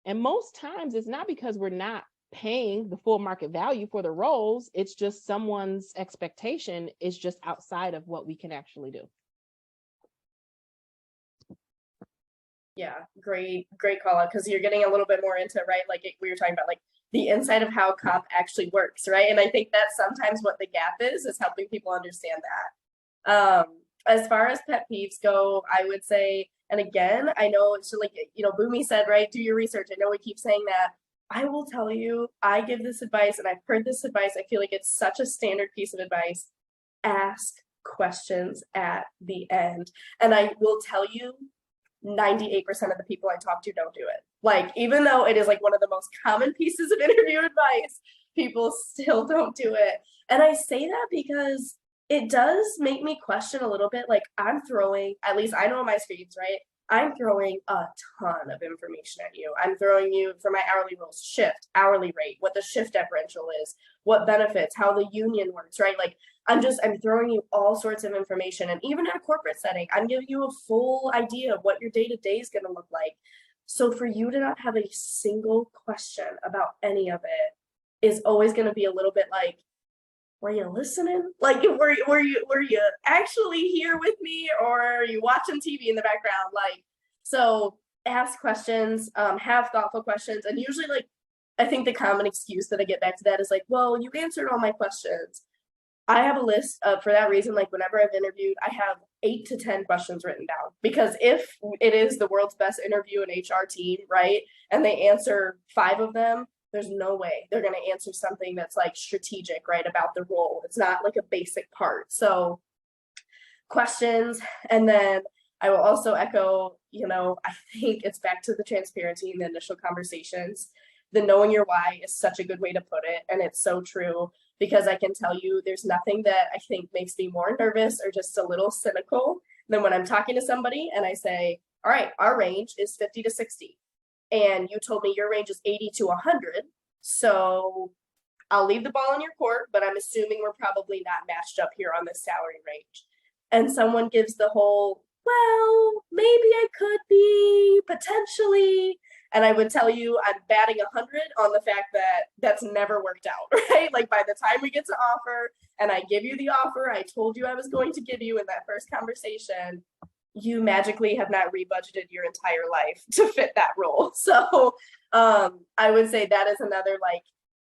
And most times it's not because we're not paying the full market value for the roles. It's just someone's expectation is just outside of what we can actually do. Yeah, great call out, because you're getting a little bit more into, right, like we were talking about, like the inside of how comp actually works, right? And I think that's sometimes what the gap is helping people understand that. As far as pet peeves go, I would say, and again, I know it's like, Boomy said, right, do your research. I know we keep saying that. I will tell you, I give this advice, and I've heard this advice. I feel like it's such a standard piece of advice. Ask questions at the end. And I will tell you, 98% of the people I talk to don't do it. Like, even though it is like one of the most common pieces of interview advice, people still don't do it. And I say that because it does make me question a little bit. Like, I'm throwing, at least I know on my screens, right? I'm throwing a ton of information at you. I'm throwing you for my hourly rules, shift, hourly rate, what the shift differential is, what benefits, how the union works, right? Like, I'm throwing you all sorts of information. And even in a corporate setting, I'm giving you a full idea of what your day-to-day is going to look like. So for you to not have a single question about any of it is always going to be a little bit like, were you listening? Like, were you actually here with me, or are you watching TV in the background? Like, so ask questions, have thoughtful questions. And usually, like, I think the common excuse that I get back to that is like, well, you answered all my questions. I have a list for that reason. Like, whenever I've interviewed, I have 8 to 10 questions written down, because if it is the world's best interview and HR team, right, and they answer 5 of them, there's no way they're going to answer something that's like strategic, right, about the role. It's not like a basic part. So questions. And then I will also echo, I think it's back to the transparency in the initial conversations. The knowing your why is such a good way to put it. And it's so true, because I can tell you there's nothing that I think makes me more nervous or just a little cynical than when I'm talking to somebody and I say, all right, our range is 50 to 60. And you told me your range is 80 to 100. So I'll leave the ball in your court, but I'm assuming we're probably not matched up here on this salary range. And someone gives the whole, well, maybe I could be potentially. And I would tell you, I'm batting 100 on the fact that that's never worked out, right? Like, by the time we get to offer and I give you the offer I told you I was going to give you in that first conversation, you magically have not rebudgeted your entire life to fit that role. So I would say that is another, like,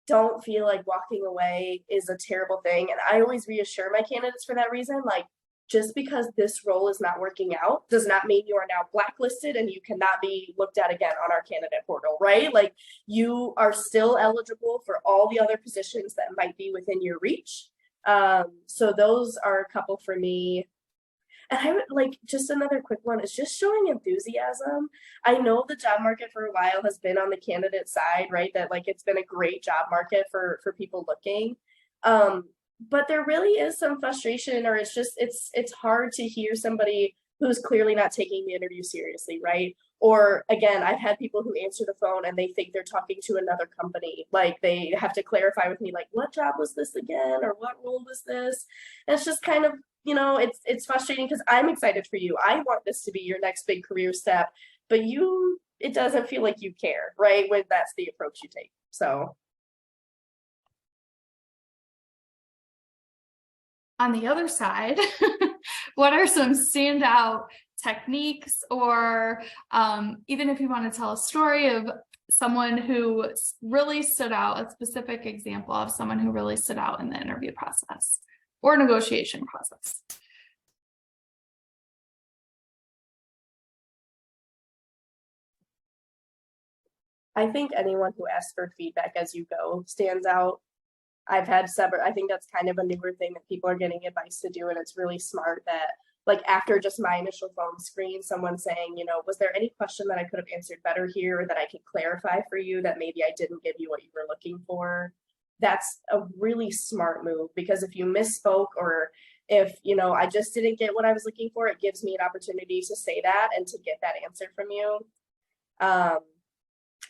don't feel like walking away is a terrible thing. And I always reassure my candidates for that reason, like, just because this role is not working out does not mean you are now blacklisted and you cannot be looked at again on our candidate portal, right? Like, you are still eligible for all the other positions that might be within your reach. So those are a couple for me. And I would like, just another quick one is just showing enthusiasm. I know the job market for a while has been on the candidate side, right? That, like, it's been a great job market for people looking. But there really is some frustration, or it's hard to hear somebody who's clearly not taking the interview seriously, right? Or again, I've had people who answer the phone and they think they're talking to another company. Like, they have to clarify with me, like, what job was this again? Or what role was this? And it's just kind of, it's frustrating, because I'm excited for you. I want this to be your next big career step, but it doesn't feel like you care, right? When that's the approach you take. So. On the other side, what are some standout techniques, or even if you want to tell a story of someone who really stood out, a specific example of someone who really stood out in the interview process or negotiation process? I think anyone who asks for feedback as you go stands out. I've had several, I think that's kind of a newer thing that people are getting advice to do. And it's really smart that, like, after just my initial phone screen, someone saying, was there any question that I could have answered better here, or that I could clarify for you that maybe I didn't give you what you were looking for? That's a really smart move, because if you misspoke, or if, I just didn't get what I was looking for, it gives me an opportunity to say that and to get that answer from you.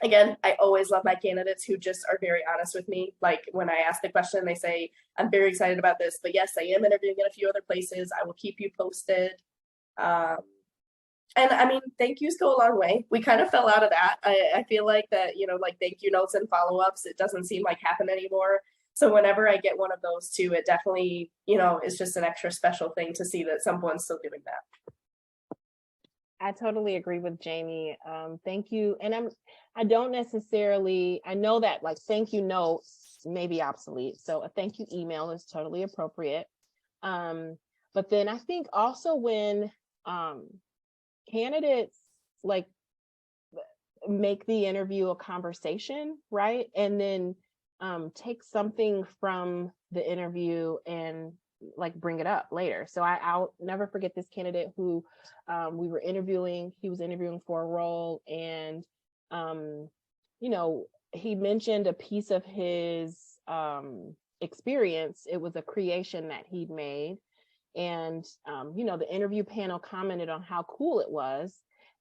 Again, I always love my candidates who just are very honest with me. Like, when I ask the question, they say, I'm very excited about this, but yes, I am interviewing in a few other places. I will keep you posted. And I mean, thank yous go a long way. We kind of fell out of that. I feel like that, like thank you notes and follow-ups, it doesn't seem like happen anymore. So whenever I get one of those too, it definitely, is just an extra special thing to see that someone's still doing that. I totally agree with Jamie. Thank you. And I don't necessarily, I know that like thank you notes may be obsolete. So a thank you email is totally appropriate. But then I think also when candidates like make the interview a conversation, right? And then take something from the interview and like bring it up later. So I'll never forget this candidate who we were interviewing. He was interviewing for a role, and he mentioned a piece of his experience. It was a creation that he'd made, and the interview panel commented on how cool it was.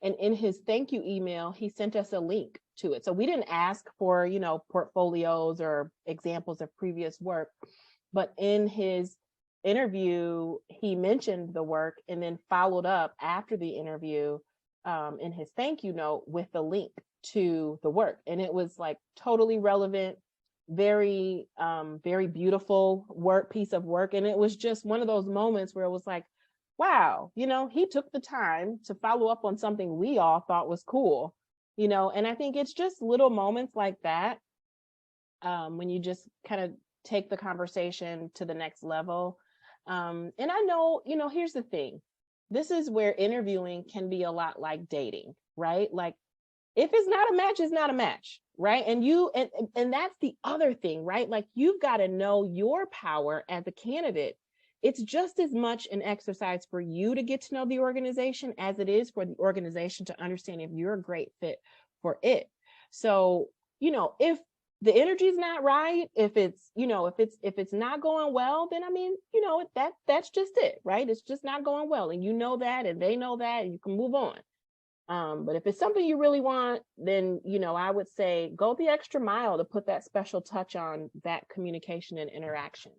And in his thank you email, he sent us a link to it. So we didn't ask for, portfolios or examples of previous work, but in his interview, he mentioned the work and then followed up after the interview in his thank you note with the link to the work. And it was like totally relevant, very, very beautiful piece of work. And it was just one of those moments where it was like, wow, he took the time to follow up on something we all thought was cool, and I think it's just little moments like that when you just kind of take the conversation to the next level. And I know, here's the thing. This is where interviewing can be a lot like dating, right? Like if it's not a match, it's not a match, right? And and that's the other thing, right? Like you've got to know your power as a candidate. It's just as much an exercise for you to get to know the organization as it is for the organization to understand if you're a great fit for it. So, if the energy's not right, if it's not going well, then I mean, that's just it, right? It's just not going well. And you know that, and they know that, and you can move on. But if it's something you really want, then, I would say go the extra mile to put that special touch on that communication and interaction.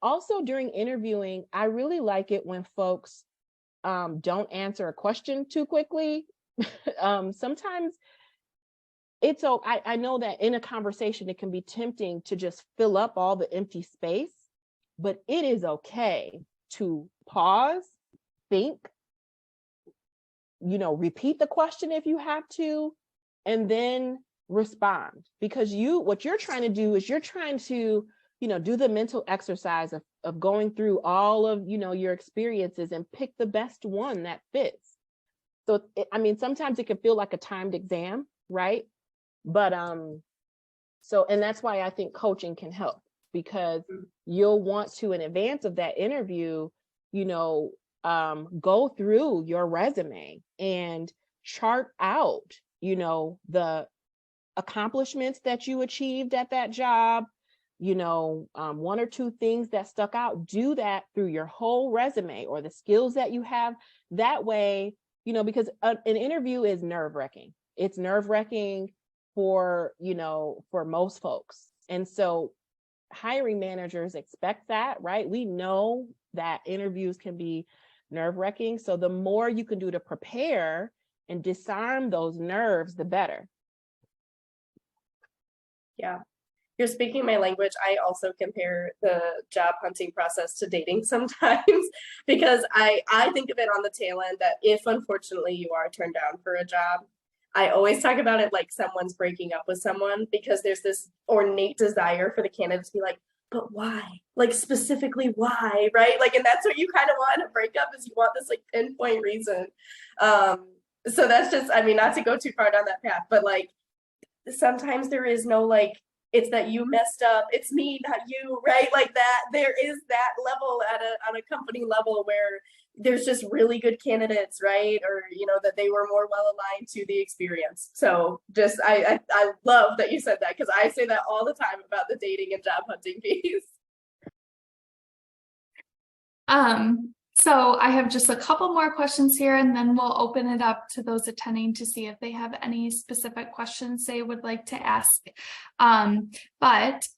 Also, during interviewing, I really like it when folks don't answer a question too quickly. Sometimes I know that in a conversation, it can be tempting to just fill up all the empty space, but it is okay to pause, think, repeat the question if you have to, and then respond. Because what you're trying to do is you're trying to do the mental exercise of going through all of, your experiences and pick the best one that fits. So, sometimes it can feel like a timed exam, right? But, and that's why I think coaching can help, because you'll want to, in advance of that interview, go through your resume and chart out, the accomplishments that you achieved at that job, one or two things that stuck out. Do that through your whole resume, or the skills that you have. That way, because an interview is nerve-wracking. It's nerve-wracking for most folks. And so hiring managers expect that, right? We know that interviews can be nerve-wracking. So the more you can do to prepare and disarm those nerves, the better. Yeah. You're speaking my language. I also compare the job hunting process to dating sometimes, because I think of it on the tail end that if unfortunately you are turned down for a job, I always talk about it like someone's breaking up with someone, because there's this ornate desire for the candidate to be like, but why? Like specifically why, right? Like, and that's what you kind of want to break up, is you want this like pinpoint reason. So that's just, not to go too far down that path, but like sometimes there is no like, it's that you messed up, it's me, not you, right? Like that, there is that level on a company level where there's just really good candidates, right? Or, that they were more well aligned to the experience. So just, I love that you said that, because I say that all the time about the dating and job hunting piece. So I have just a couple more questions here, and then we'll open it up to those attending to see if they have any specific questions they would like to ask. But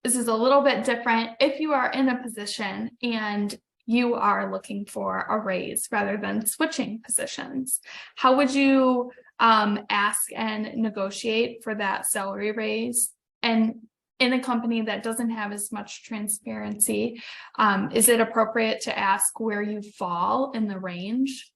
this is a little bit different. If you are in a position and you are looking for a raise rather than switching positions. How would you ask and negotiate for that salary raise? And in a company that doesn't have as much transparency, is it appropriate to ask where you fall in the range?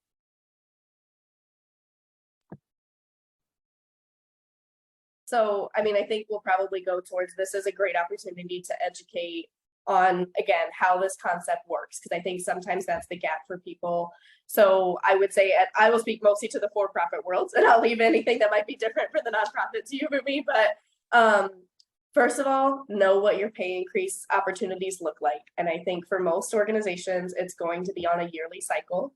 So, I mean, I think we'll probably go towards this as a great opportunity to educate on, again, how this concept works, because I think sometimes that's the gap for people. So I would say, I will speak mostly to the for-profit world, and I'll leave anything that might be different for the nonprofit to you or me. But first of all, know what your pay increase opportunities look like. And I think for most organizations, it's going to be on a yearly cycle.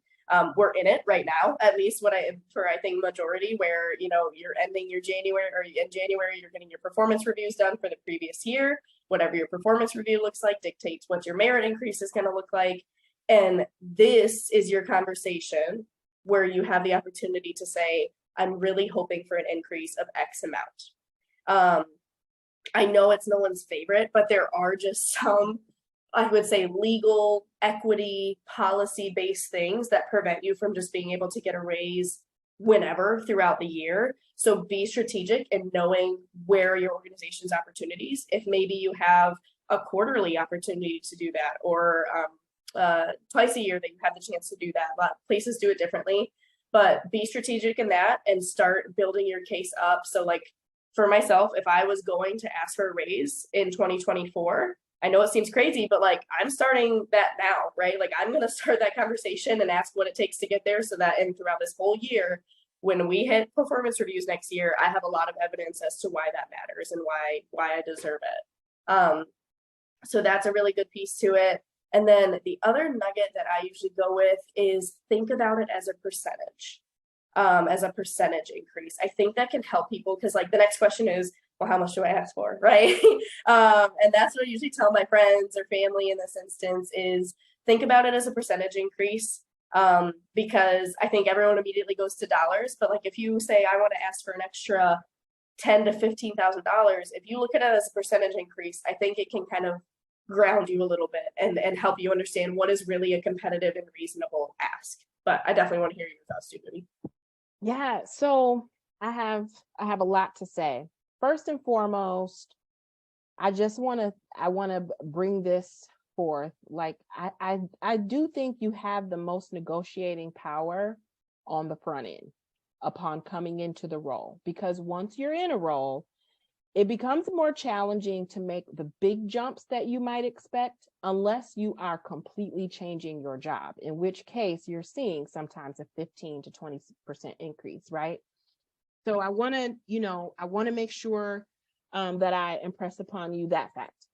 We're in it right now, at least I think majority, where, you know, you're ending your January, or in January, you're getting your performance reviews done for the previous year. Whatever your performance review looks like dictates what your merit increase is going to look like. And this is your conversation where you have the opportunity to say, I'm really hoping for an increase of X amount. I know it's no one's favorite, but there are just some, I would say, legal, equity, policy-based things that prevent you from just being able to get a raise whenever throughout the year. So be strategic in knowing where your organization's opportunities. If maybe you have a quarterly opportunity to do that, or twice a year that you have the chance to do that. A lot of places do it differently, but be strategic in that and start building your case up. So like for myself, if I was going to ask for a raise in 2024, I know it seems crazy, but like I'm starting that now, right? Like I'm going to start that conversation and ask what it takes to get there, so that throughout this whole year, when we hit performance reviews next year, I have a lot of evidence as to why that matters and why I deserve it. So that's a really good piece to it. And then the other nugget that I usually go with is think about it as a percentage increase. I think that can help people, because like the next question is, well, how much do I ask for, right? And that's what I usually tell my friends or family in this instance is think about it as a percentage increase, because I think everyone immediately goes to dollars. But like if you say, I want to ask for an extra $10,000 to $15,000, if you look at it as a percentage increase, I think it can kind of ground you a little bit and help you understand what is really a competitive and reasonable ask. But I definitely want to hear your thoughts too, Judy. Yeah, so I have a lot to say. First and foremost, I want to bring this forth. Like I do think you have the most negotiating power on the front end upon coming into the role, because once you're in a role, it becomes more challenging to make the big jumps that you might expect unless you are completely changing your job, in which case you're seeing sometimes a 15 to 20% increase, right? So I want to make sure that I impress upon you that fact.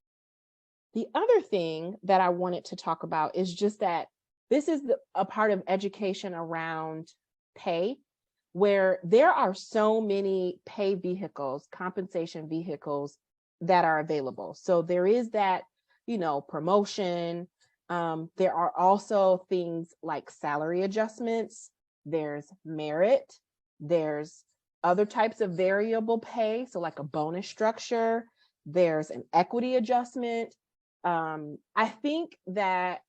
The other thing that I wanted to talk about is just that this is a part of education around pay, where there are so many pay vehicles, compensation vehicles that are available. So there is that, promotion. There are also things like salary adjustments. There's merit. There's other types of variable pay. So like a bonus structure. There's an equity adjustment. I think that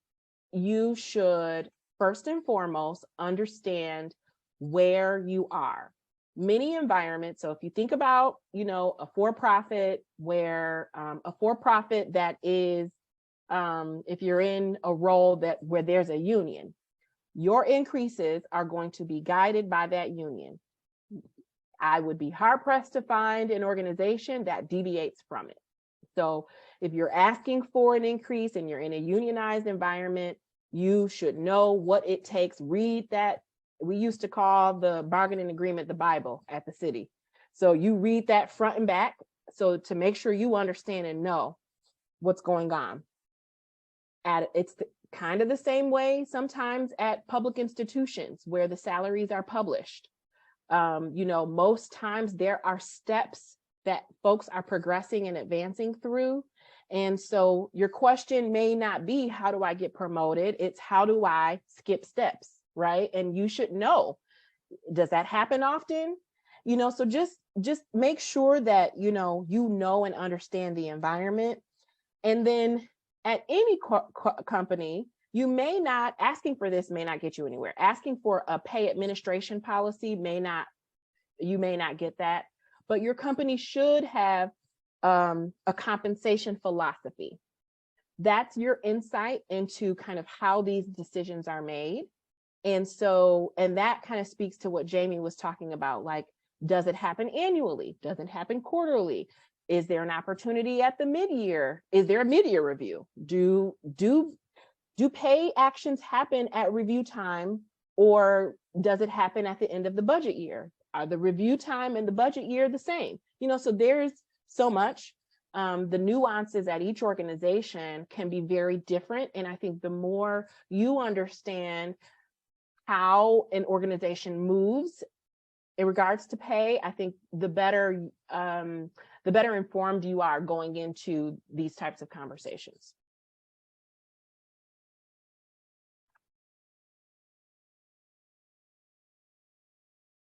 you should first and foremost understand where you are. Many environments, so if you think about, a for-profit where a for-profit that is, if you're in a role where there's a union, your increases are going to be guided by that union. I would be hard-pressed to find an organization that deviates from it. So if you're asking for an increase and you're in a unionized environment, you should know what it takes. Read that. We used to call the bargaining agreement the Bible at the city. So you read that front and back, so to make sure you understand and know what's going on. It's kind of the same way sometimes at public institutions where the salaries are published. Most times there are steps that folks are progressing and advancing through. And so your question may not be, how do I get promoted? It's how do I skip steps, right? And you should know, does that happen often? So just make sure that, you know and understand the environment. And then at any company, You may not, asking for this may not get you anywhere. Asking for a pay administration policy you may not get that, but your company should have a compensation philosophy. That's your insight into kind of how these decisions are made. And that kind of speaks to what Jamie was talking about, like, does it happen annually? Does it happen quarterly? Is there an opportunity at the mid-year? Is there a mid-year review? Do pay actions happen at review time, or does it happen at the end of the budget year? Are the review time and the budget year the same? So there's so much. The nuances at each organization can be very different. And I think the more you understand how an organization moves in regards to pay, I think the better informed you are going into these types of conversations.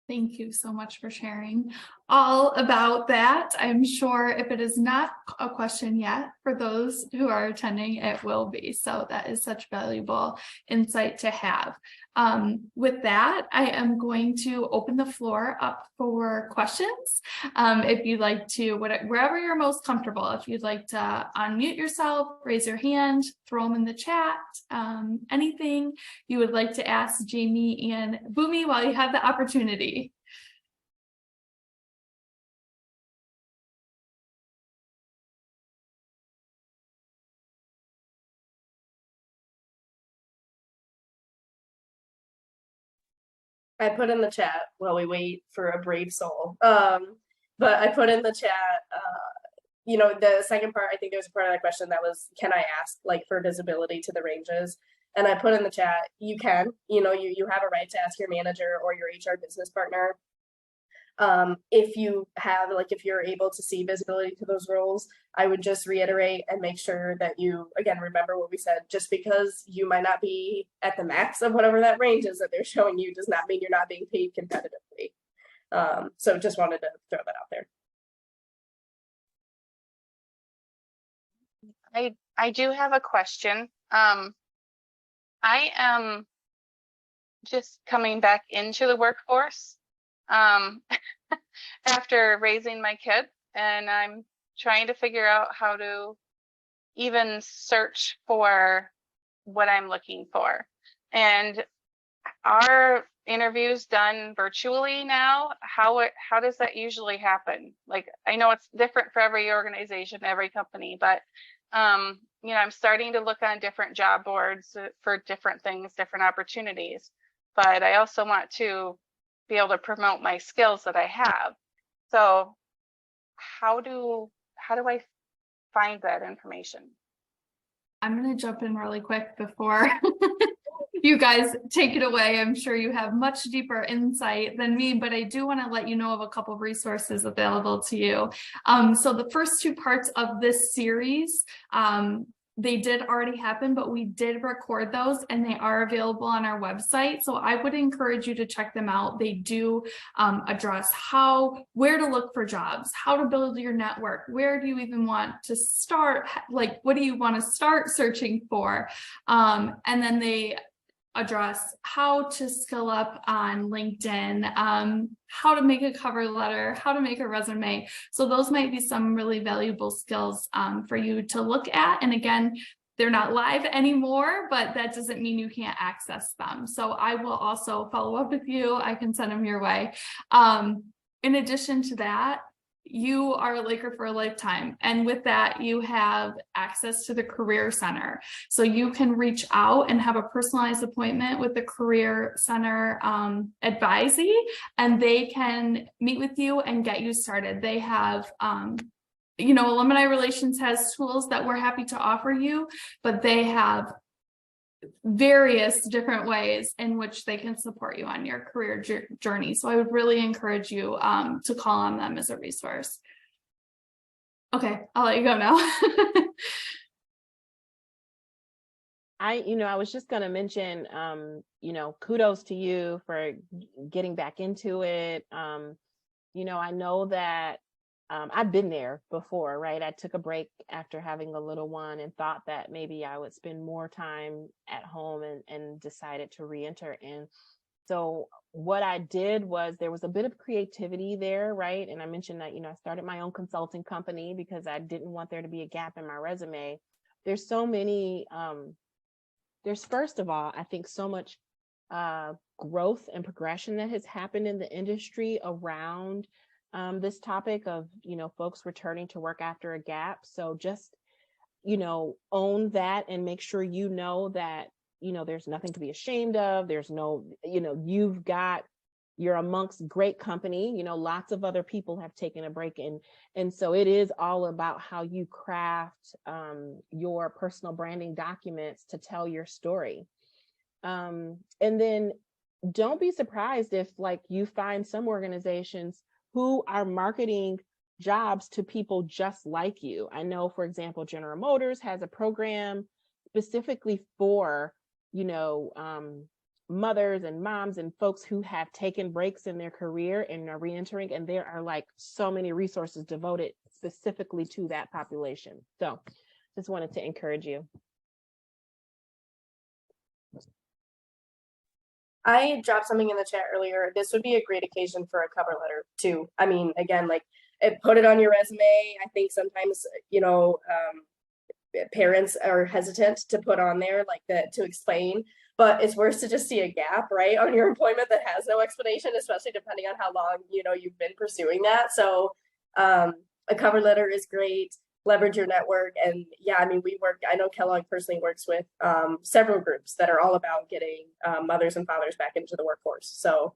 Thank you so much for sharing all about that. I'm sure if it is not a question yet, for those who are attending, it will be. So that is such valuable insight to have. With that, I am going to open the floor up for questions. If you'd like to, wherever you're most comfortable, if you'd like to unmute yourself, raise your hand, throw them in the chat, anything you would like to ask Jamie and Boomy while you have the opportunity. I put in the chat while we wait for a brave soul. But I put in the chat, the second part, I think there was a part of that question that was, can I ask like for visibility to the ranges? And I put in the chat, you can, you have a right to ask your manager or your HR business partner. If you're able to see visibility to those roles, I would just reiterate and make sure that you, again, remember what we said, just because you might not be at the max of whatever that range is that they're showing you does not mean you're not being paid competitively. So just wanted to throw that out there. I do have a question. I am just coming back into the workforce after raising my kid, and I'm trying to figure out how to even search for what I'm looking for. And are interviews done virtually now? How does that usually happen? Like, I know it's different for every organization, every company, but I'm starting to look on different job boards for different things, different opportunities, but I also want to be able to promote my skills that I have. So how do I find that information? I'm going to jump in really quick before you guys take it away. I'm sure you have much deeper insight than me, but I do want to let you know of a couple of resources available to you. So the first two parts of this series, they did already happen, but we did record those and they are available on our website. So I would encourage you to check them out. They do address where to look for jobs, how to build your network, where do you even want to start, like what do you want to start searching for? And then they address how to skill up on LinkedIn, how to make a cover letter, how to make a resume. So those might be some really valuable skills for you to look at. And again, they're not live anymore, but that doesn't mean you can't access them. So I will also follow up with you. I can send them your way. In addition to that, you are a Laker for a lifetime. And with that, you have access to the Career Center. So you can reach out and have a personalized appointment with the Career Center advisee, and they can meet with you and get you started. They have, Alumni Relations has tools that we're happy to offer you, but they have various different ways in which they can support you on your career journey. So I would really encourage you to call on them as a resource. Okay, I'll let you go now. I was just going to mention, kudos to you for getting back into it. I know that I've been there before, right? I took a break after having a little one and thought that maybe I would spend more time at home, and decided to re-enter. And so what I did was, there was a bit of creativity there, right? And I mentioned that, I started my own consulting company because I didn't want there to be a gap in my resume. There's so many, there's, first of all, I think so much growth and progression that has happened in the industry around this topic of, folks returning to work after a gap. So just, own that and make sure that, there's nothing to be ashamed of. There's no, you're amongst great company. Lots of other people have taken a break, and so it is all about how you craft your personal branding documents to tell your story. And then don't be surprised if, like, you find some organizations who are marketing jobs to people just like you. I know, for example, General Motors has a program specifically for, mothers and moms and folks who have taken breaks in their career and are reentering, and there are like so many resources devoted specifically to that population. So just wanted to encourage you. I dropped something in the chat earlier. This would be a great occasion for a cover letter too. I mean, again, like, put it on your resume. I think sometimes, parents are hesitant to put on there like that to explain, but it's worse to just see a gap, right, on your employment that has no explanation, especially depending on how long, you've been pursuing that. So a cover letter is great. Leverage your network. And yeah, I mean, I know Kellogg personally works with several groups that are all about getting mothers and fathers back into the workforce. So.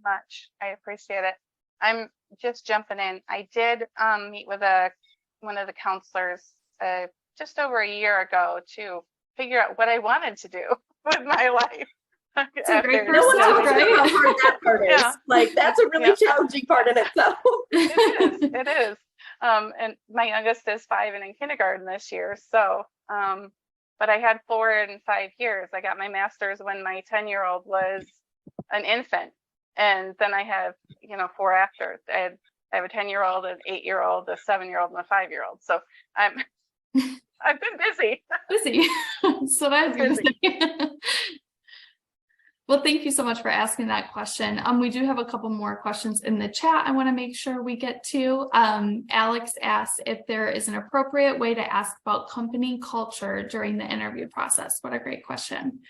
Much. I appreciate it. I'm just jumping in. I did meet with one of the counselors just over a year ago to figure out what I wanted to do with my life. It's a great No one first step, talks about how hard that part is. Yeah. Like, that's a really challenging part in itself. It is. And my youngest is 5 and in kindergarten this year. So, but I had 4 and 5 years. I got my master's when my 10-year-old was an infant. And then I have, 4 after. I have a 10-year-old, an 8-year-old, a 7-year-old, and a 5-year-old. So I've been busy. So that's busy. Well, thank you so much for asking that question. We do have a couple more questions in the chat I want to make sure we get to. Alex asks if there is an appropriate way to ask about company culture during the interview process. What a great question.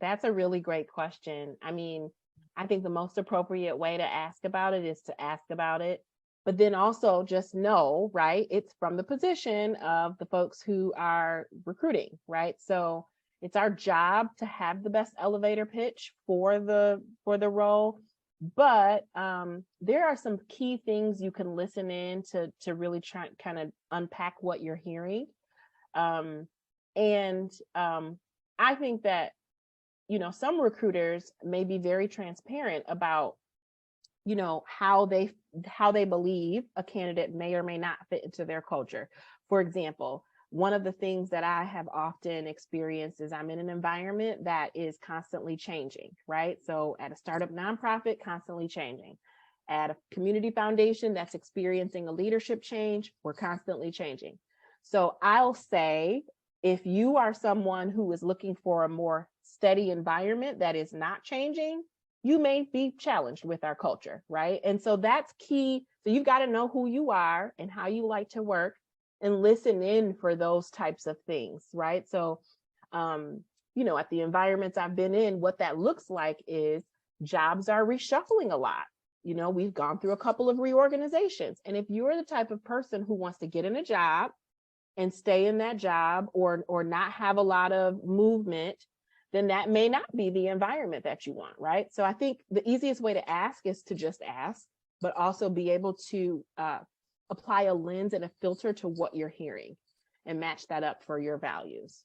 That's a really great question. I mean, I think the most appropriate way to ask about it is to ask about it, but then also just know, right, it's from the position of the folks who are recruiting, right? So it's our job to have the best elevator pitch for the role, but there are some key things you can listen in to really try kind of unpack what you're hearing. And I think that some recruiters may be very transparent about, how they believe a candidate may or may not fit into their culture. For example, one of the things that I have often experienced is I'm in an environment that is constantly changing, right? So at a startup nonprofit, constantly changing. At a community foundation that's experiencing a leadership change, we're constantly changing. So I'll say, if you are someone who is looking for a more steady environment that is not changing, you may be challenged with our culture, right? And so that's key. So you've got to know who you are and how you like to work and listen in for those types of things, right? So, at the environments I've been in, what that looks like is jobs are reshuffling a lot. We've gone through a couple of reorganizations. And if you're the type of person who wants to get in a job and stay in that job or not have a lot of movement, then that may not be the environment that you want, right? So I think the easiest way to ask is to just ask, but also be able to apply a lens and a filter to what you're hearing and match that up for your values.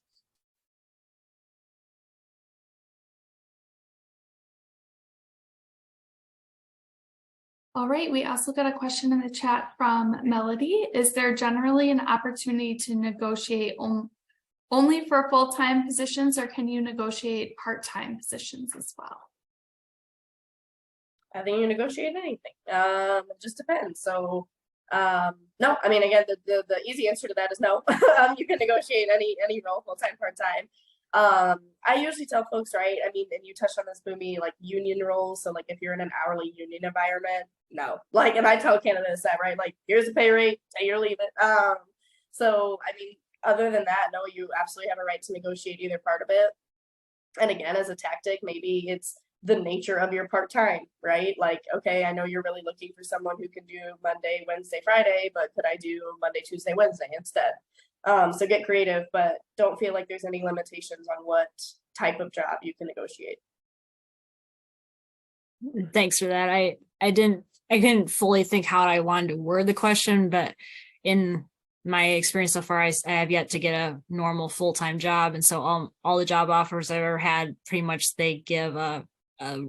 All right, we also got a question in the chat from Melody. Is there generally an opportunity to negotiate only for full-time positions, or can you negotiate part-time positions as well? I think you negotiate anything. It just depends. So, no, I mean, again, the easy answer to that is no. You can negotiate any role, full time, part time. I usually tell folks, right? I mean, and you touched on this, Boomy, like union roles. So, like, if you're in an hourly union environment, no. Like, and I tell candidates that, right? Like, here's the pay rate, take it or leave it. So, I mean, other than that, no, you absolutely have a right to negotiate either part of it. And again, as a tactic, maybe it's the nature of your part-time, right? Like, okay, I know you're really looking for someone who can do Monday, Wednesday, Friday, but could I do Monday, Tuesday, Wednesday instead? So get creative, but don't feel like there's any limitations on what type of job you can negotiate. Thanks for that. I couldn't fully think how I wanted to word the question, but in my experience so far, I have yet to get a normal full-time job. And so all the job offers I've ever had, pretty much they give a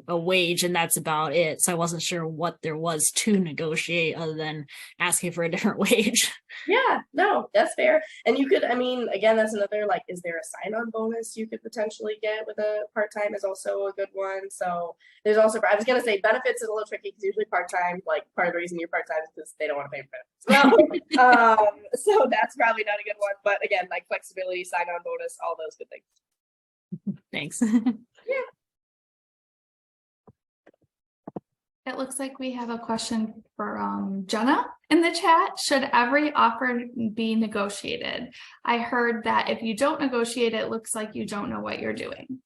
wage and that's about it. So I wasn't sure what there was to negotiate other than asking for a different wage. Yeah, no, that's fair. And you could, I mean, again, that's another, like, is there a sign-on bonus you could potentially get with a part-time is also a good one. So there's also, I was going to say benefits is a little tricky because usually part-time, like part of the reason you're part-time is because they don't want to pay for benefits. Well, so that's probably not a good one. But again, like flexibility, sign-on bonus, all those good things. Thanks. Yeah. It looks like we have a question for Jenna in the chat. Should every offer be negotiated? I heard that if you don't negotiate, it looks like you don't know what you're doing.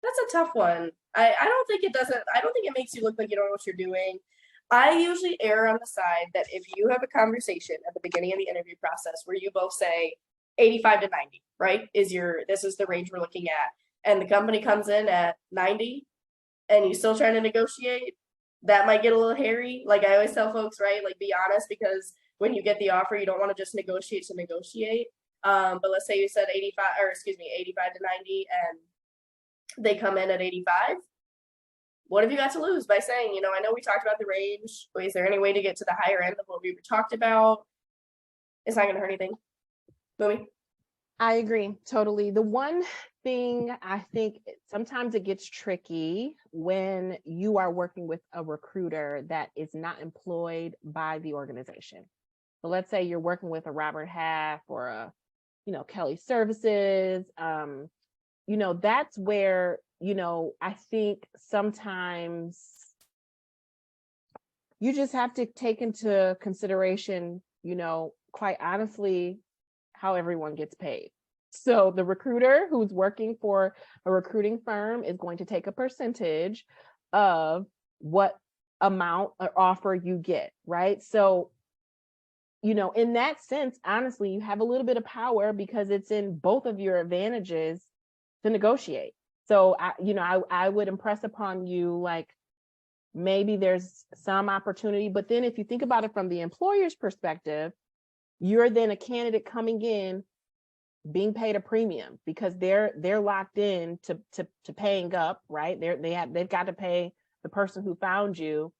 That's a tough one. I don't think it makes you look like you don't know what you're doing. I usually err on the side that if you have a conversation at the beginning of the interview process where you both say 85 to 90, right? This is the range we're looking at. And the company comes in at 90 and you still trying to negotiate, that might get a little hairy. Like I always tell folks, right? Like be honest, because when you get the offer, you don't want to just negotiate to negotiate. But let's say you said 85 to 90 and they come in at 85. What have you got to lose by saying, I know we talked about the range. Is there any way to get to the higher end of what we talked about? It's not going to hurt anything. Boomy? I agree totally. The one thing I think sometimes it gets tricky when you are working with a recruiter that is not employed by the organization. So let's say you're working with a Robert Half or a, Kelly Services. That's where, I think sometimes you just have to take into consideration, quite honestly, how everyone gets paid. So the recruiter who's working for a recruiting firm is going to take a percentage of what amount or offer you get, right? So, in that sense, honestly, you have a little bit of power because it's in both of your advantages to negotiate. So, I would impress upon you, like, maybe there's some opportunity, but then if you think about it from the employer's perspective, you're then a candidate coming in being paid a premium because they're locked in to paying up, right? They've got to pay the person who found you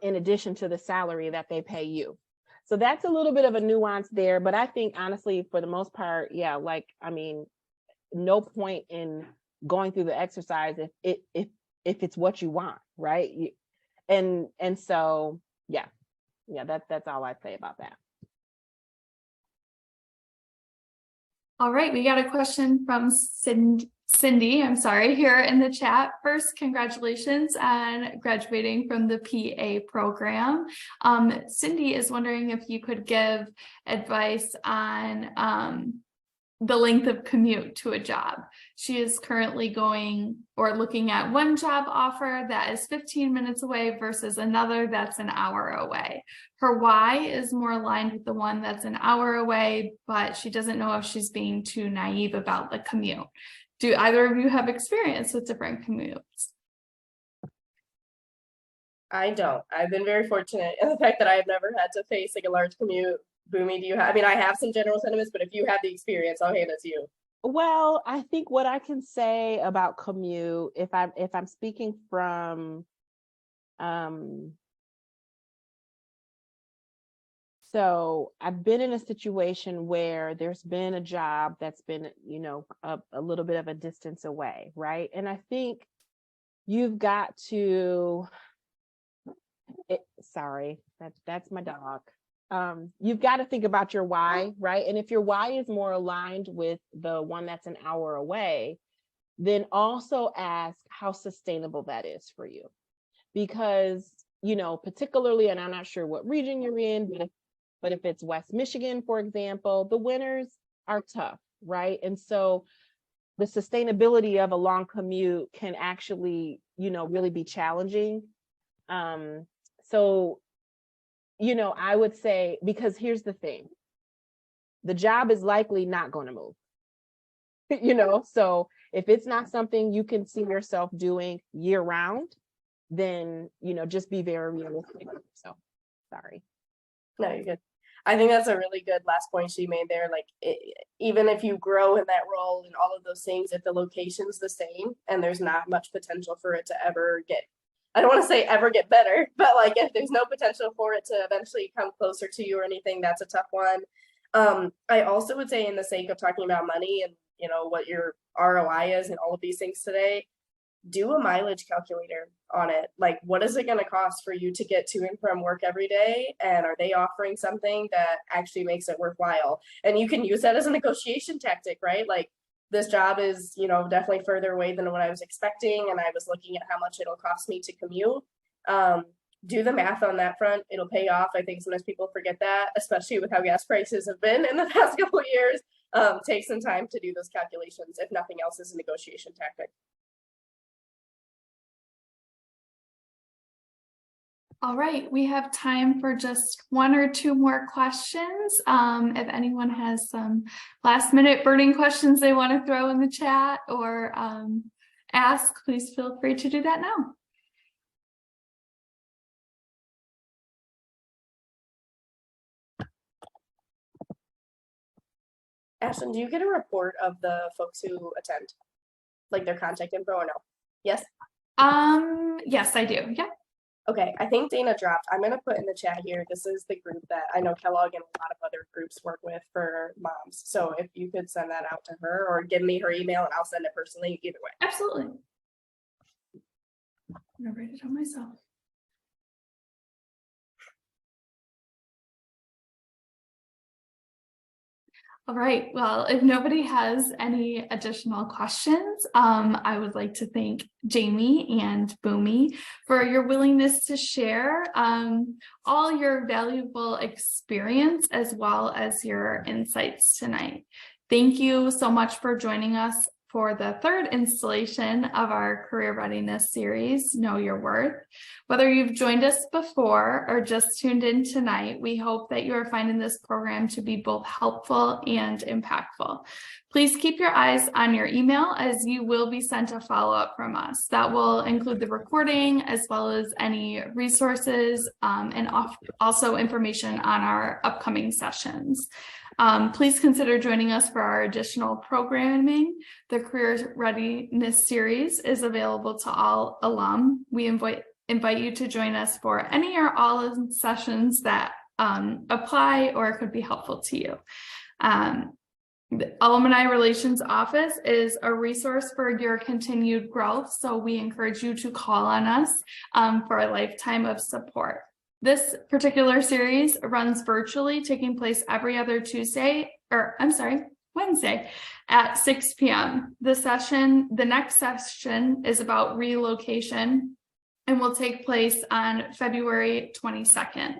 in addition to the salary that they pay you. So that's a little bit of a nuance there, but I think honestly, for the most part, yeah, no point in going through the exercise if it's what you want, right? And so yeah, that's all I'd say about that. All right, we got a question from Cindy, I'm sorry, here in the chat. First, congratulations on graduating from the PA program. Cindy is wondering if you could give advice on the length of commute to a job. She is currently looking at one job offer that is 15 minutes away versus another that's an hour away. Her why is more aligned with the one that's an hour away, but she doesn't know if she's being too naive about the commute. Do either of you have experience with different commutes? I don't. I've been very fortunate in the fact that I have never had to face like a large commute. Boomy, do you have? I mean, I have some general sentiments, but if you have the experience, I'll hand it to you. Well, I think what I can say about commute, if I'm speaking from So I've been in a situation where there's been a job that's been, a little bit of a distance away, right? And I think you've got to, sorry, that's my dog. You've got to think about your why, right? And if your why is more aligned with the one that's an hour away, then also ask how sustainable that is for you. Because, particularly, and I'm not sure what region you're in, but if it's West Michigan, for example, the winters are tough, right? And so the sustainability of a long commute can actually, really be challenging. So, I would say, because here's the thing, the job is likely not going to move, so if it's not something you can see yourself doing year round, then, just be very realistic. So, sorry. No, you're good. I think that's a really good last point she made there. Like, even if you grow in that role and all of those things, if the location's the same and there's not much potential for it to ever get, I don't want to say ever get better, but like if there's no potential for it to eventually come closer to you or anything, that's a tough one. I also would say, in the sake of talking about money and what your ROI is and all of these things today, do a mileage calculator on it. Like, what is it going to cost for you to get to and from work every day? And are they offering something that actually makes it worthwhile? And you can use that as a negotiation tactic, right? Like, this job is, definitely further away than what I was expecting. And I was looking at how much it'll cost me to commute. Do the math on that front. It'll pay off. I think sometimes people forget that, especially with how gas prices have been in the past couple of years. Take some time to do those calculations, if nothing else, is a negotiation tactic. All right, we have time for just one or two more questions. If anyone has some last minute burning questions they want to throw in the chat or ask, please feel free to do that now. Ashlyn, do you get a report of the folks who attend? Like their contact info or no? Yes? Yes, I do. Yeah. Okay, I think Dana dropped. I'm going to put in the chat here. This is the group that I know Kellogg and a lot of other groups work with for moms. So if you could send that out to her or give me her email and I'll send it personally, either way. Absolutely. I'm going to write it down myself. All right, well, if nobody has any additional questions, I would like to thank Jamie and Boomy for your willingness to share all your valuable experience as well as your insights tonight. Thank you so much for joining us for the third installation of our Career Readiness series, Know Your Worth. Whether you've joined us before or just tuned in tonight, we hope that you are finding this program to be both helpful and impactful. Please keep your eyes on your email, as you will be sent a follow-up from us. That will include the recording as well as any resources and also information on our upcoming sessions. Please consider joining us for our additional programming. The Career Readiness series is available to all alum. We invite you to join us for any or all sessions that apply or could be helpful to you. The Alumni Relations Office is a resource for your continued growth, so we encourage you to call on us for a lifetime of support. This particular series runs virtually, taking place every other Wednesday at 6 p.m. The next session is about relocation and will take place on February 22nd.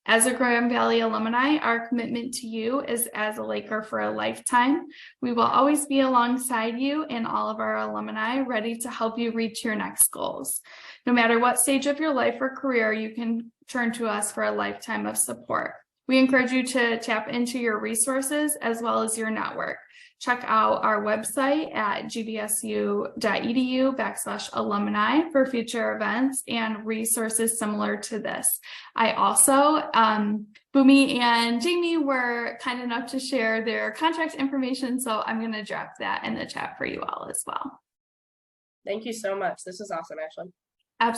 As a Grand Valley alumni, our commitment to you is as a Laker for a lifetime. We will always be alongside you and all of our alumni, ready to help you reach your next goals. No matter what stage of your life or career, you can turn to us for a lifetime of support. We encourage you to tap into your resources as well as your network. Check out our website at gvsu.edu/alumni for future events and resources similar to this. I also, Boomy and Jamie were kind enough to share their contact information, so I'm going to drop that in the chat for you all as well. Thank you so much. This is awesome, Ashlyn.